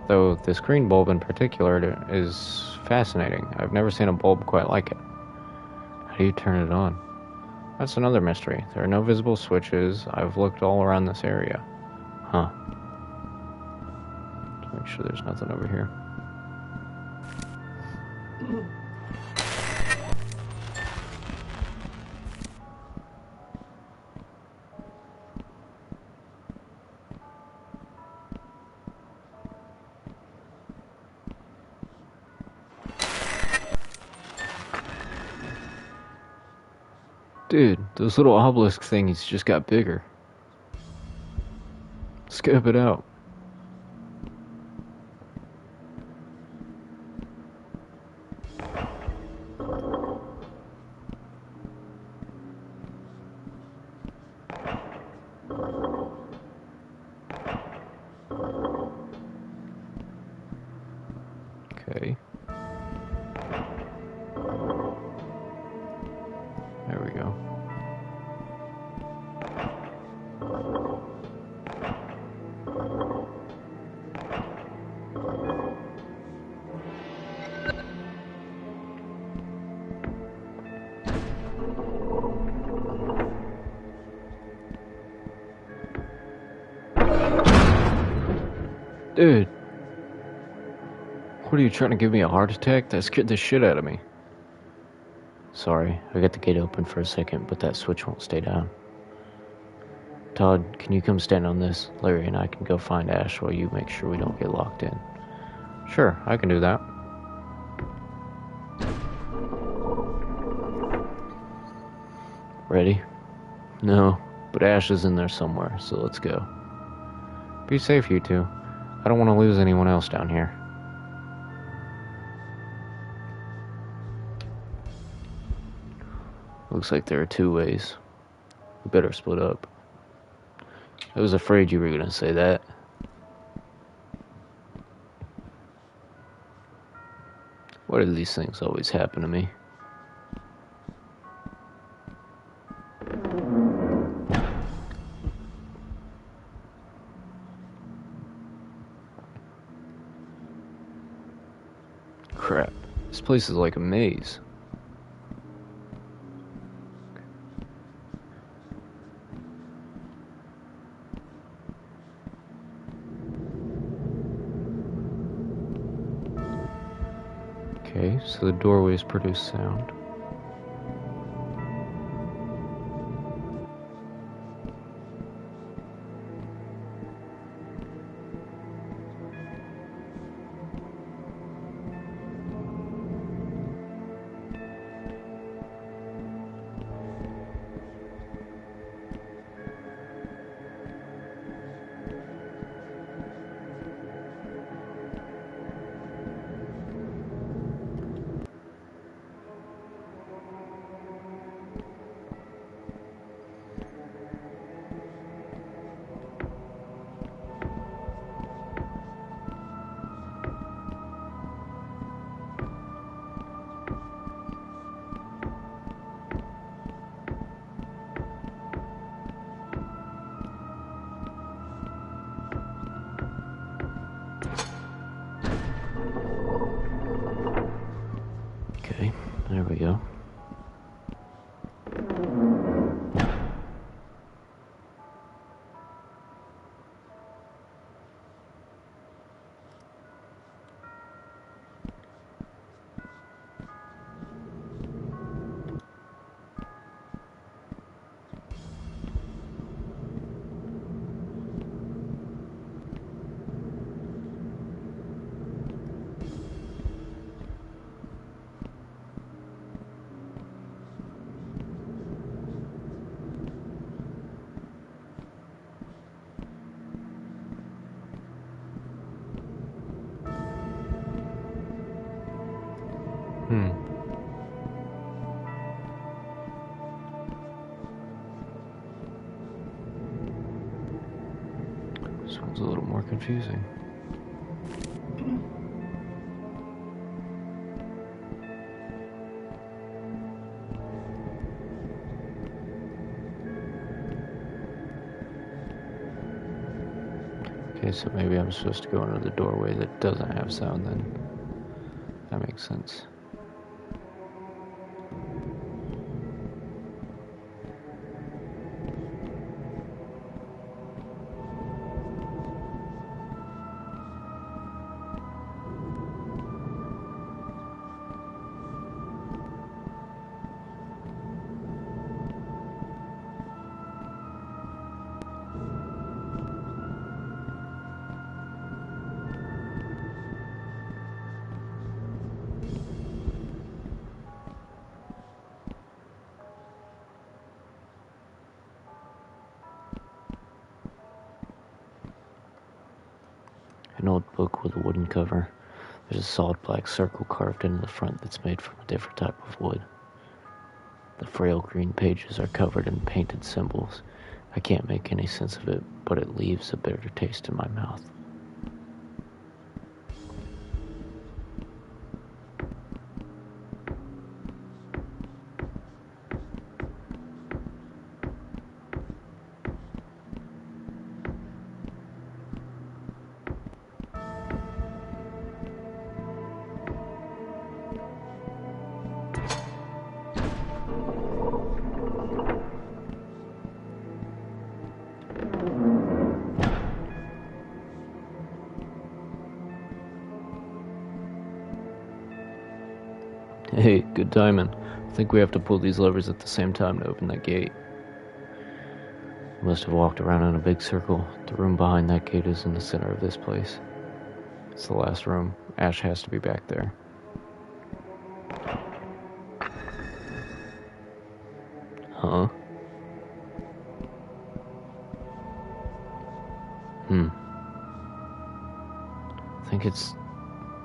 Though this green bulb in particular is fascinating. I've never seen a bulb quite like it. How do you turn it on? That's another mystery. There are no visible switches. I've looked all around this area. Huh. Let's make sure there's nothing over here. Dude, those little obelisk thingies just got bigger. Scope it out. Okay. There we go. Dude. What are you trying to give me a heart attack? That scared the shit out of me. Sorry, I got the gate open for a second, but that switch won't stay down. Todd, can you come stand on this? Larry and I can go find Ash while you make sure we don't get locked in. Sure, I can do that. Ready? No, but Ash is in there somewhere, so let's go. Be safe, you two. I don't want to lose anyone else down here. Looks like there are two ways. We better split up. I was afraid you were gonna say that. Why do these things always happen to me? Crap. This place is like a maze. Okay, so the doorways produce sound. Okay, there we go. This one's a little more confusing. Okay, so maybe I'm supposed to go into the doorway that doesn't have sound then. That makes sense. An old book with a wooden cover. There's a solid black circle carved into the front that's made from a different type of wood. The frail green pages are covered in painted symbols. I can't make any sense of it, but it leaves a bitter taste in my mouth. Hey, good timing. I think we have to pull these levers at the same time to open that gate. We must have walked around in a big circle. The room behind that gate is in the center of this place. It's the last room. Ash has to be back there. Huh?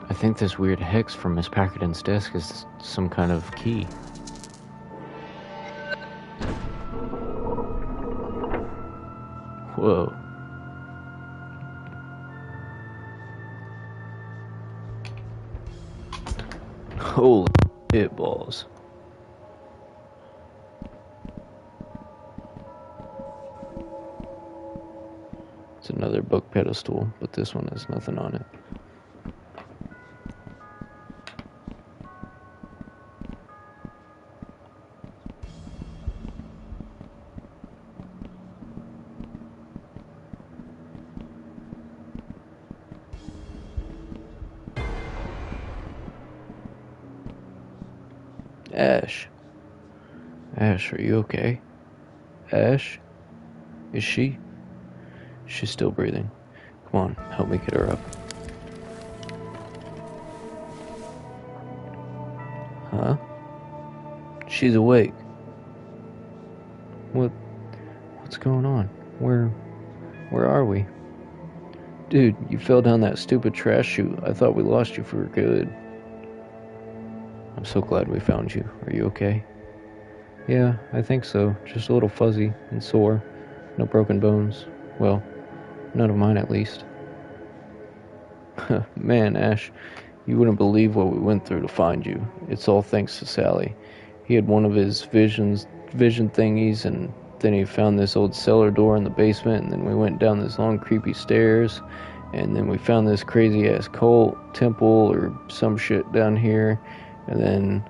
I think this weird hex from Miss Packardin's desk is some kind of key. Whoa. Holy shit balls. It's another book pedestal, but this one has nothing on it. Ash. Ash, are you okay? Ash? Is she? She's still breathing. Come on, help me get her up. Huh? She's awake. What's going on? Where are we? Dude, you fell down that stupid trash chute. I thought we lost you for good. I'm so glad we found you. Are you okay? Yeah, I think so. Just a little fuzzy and sore. No broken bones. Well, none of mine at least. Man, Ash, you wouldn't believe what we went through to find you. It's all thanks to Sally. He had one of his vision thingies, and then he found this old cellar door in the basement, and then we went down this long creepy stairs, And then we found this crazy ass cult temple or some shit down here. And then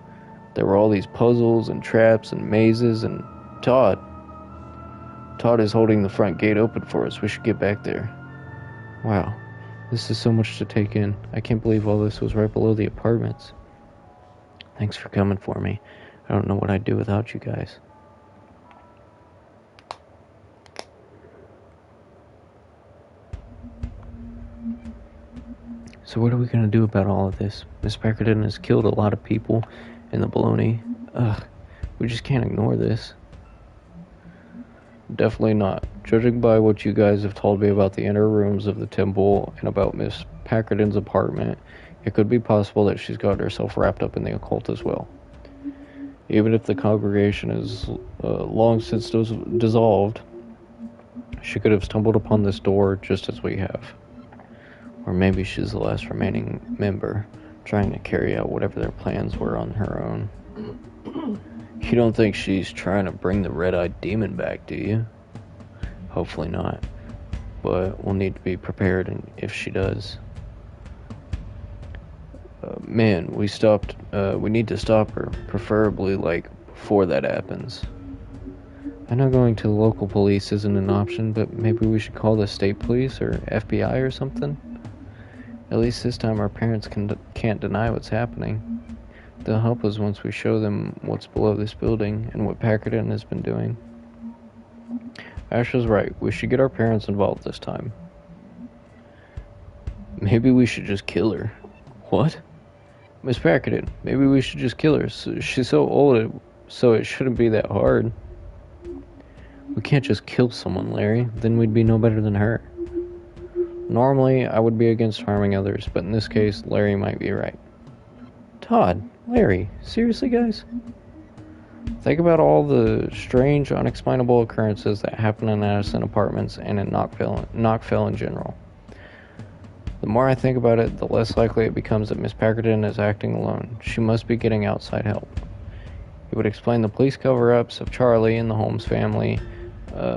there were all these puzzles and traps and mazes. And Todd is holding the front gate open for us. We should get back there. Wow, this is so much to take in. I can't believe all this was right below the apartments. Thanks for coming for me. I don't know what I'd do without you guys. So what are we gonna do about all of this? Miss Packerton has killed a lot of people in the baloney. Ugh, we just can't ignore this. Definitely not. Judging by what you guys have told me about the inner rooms of the temple and about Miss Packerton's apartment, it could be possible that she's got herself wrapped up in the occult as well. Even if the congregation is long since dissolved, she could have stumbled upon this door just as we have. Or maybe she's the last remaining member, trying to carry out whatever their plans were on her own. You don't think she's trying to bring the red-eyed demon back, do you? Hopefully not. But we'll need to be prepared if she does. Man, we need to stop her, preferably, before that happens. I know going to the local police isn't an option, but maybe we should call the state police or FBI or something? At least this time our parents can't deny what's happening. They'll help us once we show them what's below this building and what Packerton has been doing. Ash was right. We should get our parents involved this time. Maybe we should just kill her. What? Miss Packerton, maybe we should just kill her. She's so old, so it shouldn't be that hard. We can't just kill someone, Larry. Then we'd be no better than her. Normally, I would be against harming others, but in this case, Larry might be right. Todd, Larry, seriously, guys? Think about all the strange, unexplainable occurrences that happen in Addison Apartments and in Knockville in general. The more I think about it, the less likely it becomes that Miss Packerton is acting alone. She must be getting outside help. It would explain the police cover-ups of Charlie and the Holmes family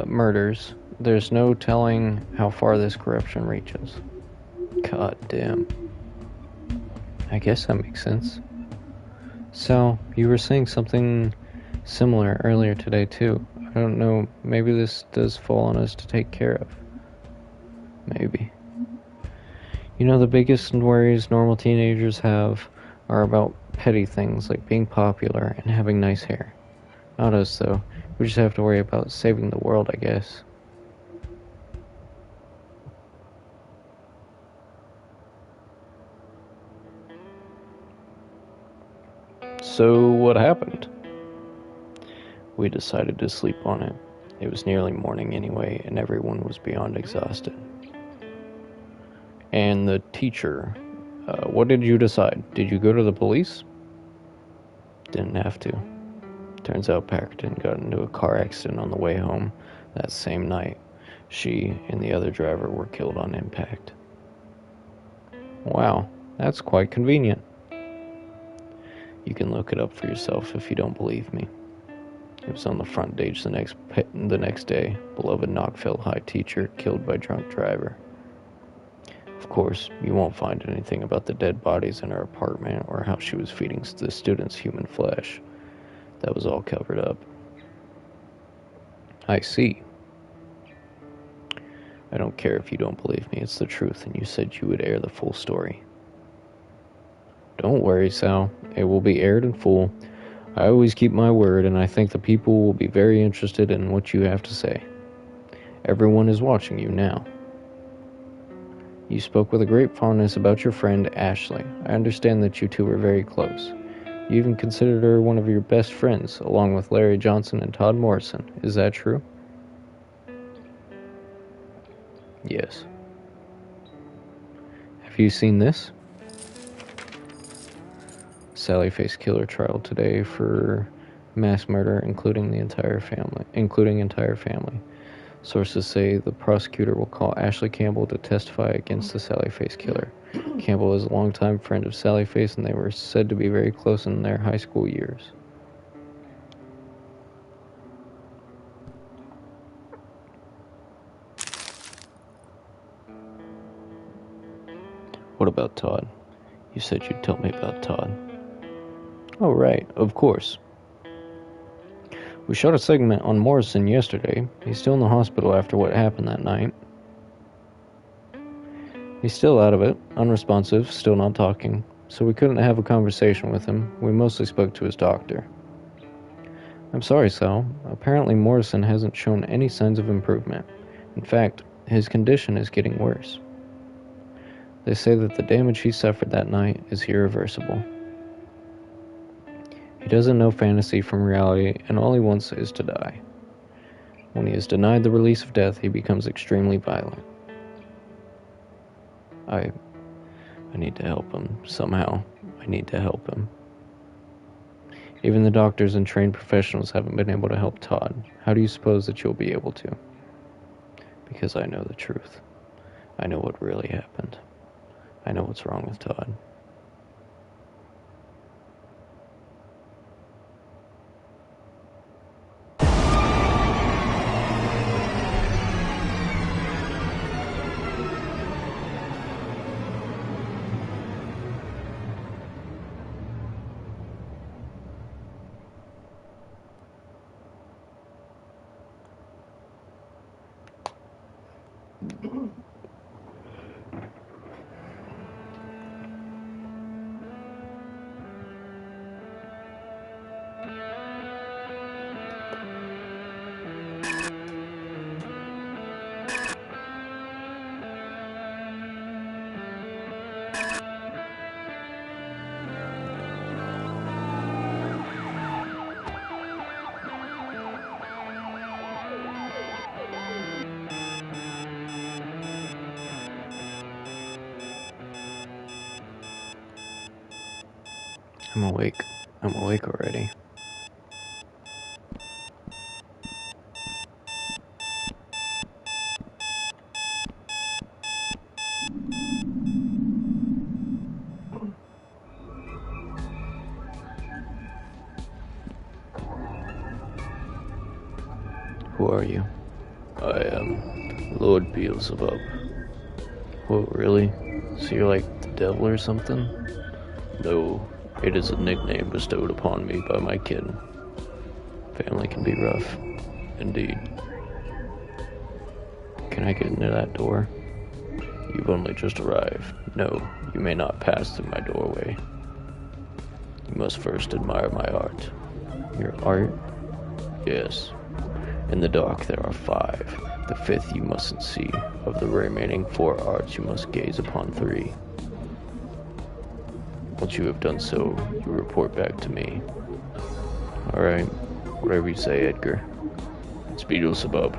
murders. There's no telling how far this corruption reaches. God damn. I guess that makes sense. So, you were saying something similar earlier today too. I don't know, maybe this does fall on us to take care of. Maybe. You know, the biggest worries normal teenagers have are about petty things like being popular and having nice hair. Not us though. We just have to worry about saving the world, I guess. So, what happened? We decided to sleep on it. It was nearly morning anyway, and everyone was beyond exhausted. And the teacher, what did you decide? Did you go to the police? Didn't have to. Turns out Packerton got into a car accident on the way home that same night. She and the other driver were killed on impact. Wow, that's quite convenient. You can look it up for yourself if you don't believe me. It was on the front page the next day. Beloved Knockville High teacher killed by drunk driver. Of course, you won't find anything about the dead bodies in her apartment or how she was feeding the students human flesh. That was all covered up. I see. I don't care if you don't believe me. It's the truth, and you said you would air the full story. Don't worry, Sal. It will be aired in full. I always keep my word, and I think the people will be very interested in what you have to say. Everyone is watching you now. You spoke with a great fondness about your friend, Ashley. I understand that you two were very close. You even considered her one of your best friends, along with Larry Johnson and Todd Morrison. Is that true? Yes. Have you seen this? Sallyface killer trial today for mass murder, including entire family. Sources say the prosecutor will call Ashley Campbell to testify against the Sallyface killer. Campbell is a longtime friend of Sallyface, and they were said to be very close in their high school years. What about Todd? You said you'd tell me about Todd. Oh, right, of course. We shot a segment on Morrison yesterday. He's still in the hospital after what happened that night. He's still out of it, unresponsive, still not talking, so we couldn't have a conversation with him. We mostly spoke to his doctor. I'm sorry, Sal. Apparently Morrison hasn't shown any signs of improvement. In fact, his condition is getting worse. They say that the damage he suffered that night is irreversible. He doesn't know fantasy from reality, and all he wants is to die. When he is denied the release of death, he becomes extremely violent. I need to help him, somehow. I need to help him. Even the doctors and trained professionals haven't been able to help Todd. How do you suppose that you'll be able to? Because I know the truth. I know what really happened. I know what's wrong with Todd. I'm awake. I'm awake already. Who are you? I am Lord Beelzebub. Whoa, really? So you're like the devil or something? No, it is a nickname bestowed upon me by my kin. Family can be rough. Indeed. Can I get into that door? You've only just arrived. No, you may not pass through my doorway. You must first admire my art. Your art? Yes. In the dark there are 5. The 5th you mustn't see. Of the remaining 4 arts you must gaze upon 3. Once you have done so, you report back to me. Alright, whatever you say, Edgar. It's Beelzebub.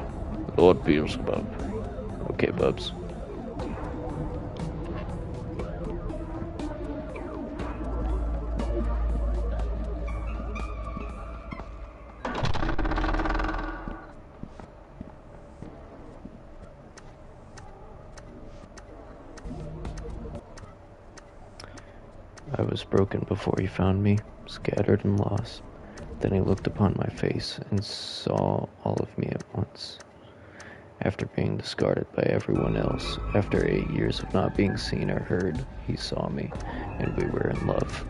Lord Beelzebub. Okay, Bubs. I was broken before he found me, scattered and lost. Then he looked upon my face and saw all of me at once. After being discarded by everyone else, after 8 years of not being seen or heard, he saw me, and we were in love.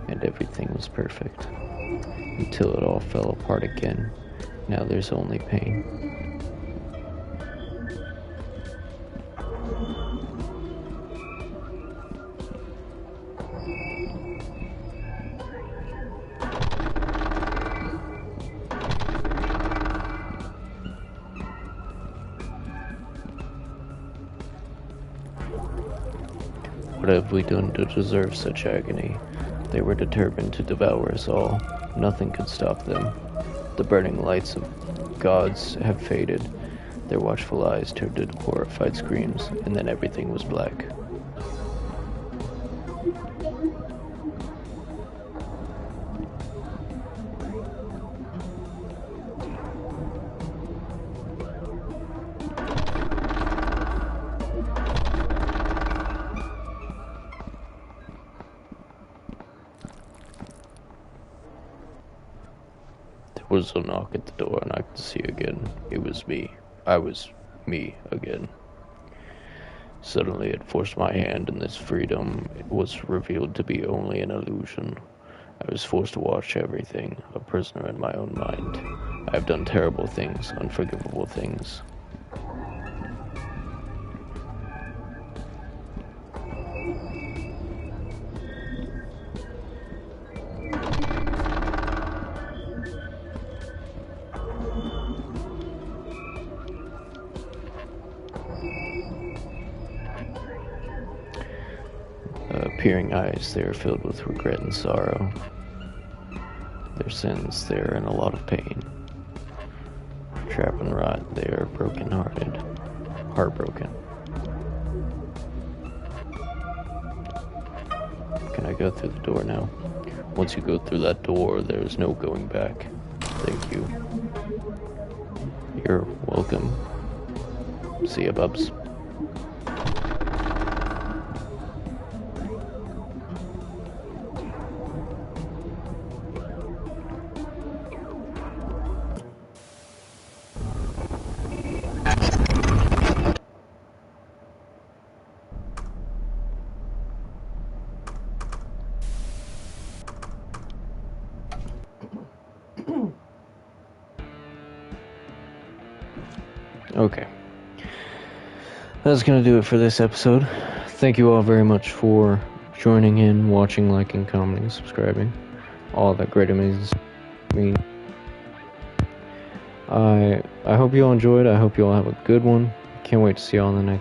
And everything was perfect. Until it all fell apart again. Now there's only pain. What have we done to deserve such agony? They were determined to devour us all. Nothing could stop them. The burning lights of gods have faded. Their watchful eyes turned into horrified screams, and then everything was black. There was a knock at the door, and I could see again. It was me. I was me again. Suddenly it forced my hand, and this freedom was revealed to be only an illusion. I was forced to watch everything, a prisoner in my own mind. I have done terrible things, unforgivable things. Peering eyes, they are filled with regret and sorrow. Their sins, they are in a lot of pain. Trap and rot, they are broken-hearted, heartbroken. Can I go through the door now? Once you go through that door, there is no going back. Thank you. You're welcome. See ya, bubs. Okay. That's gonna do it for this episode. Thank you all very much for joining in, watching, liking, commenting, subscribing. All that great amazing me. I hope you all enjoyed. I hope you all have a good one. Can't wait to see you all in the next one.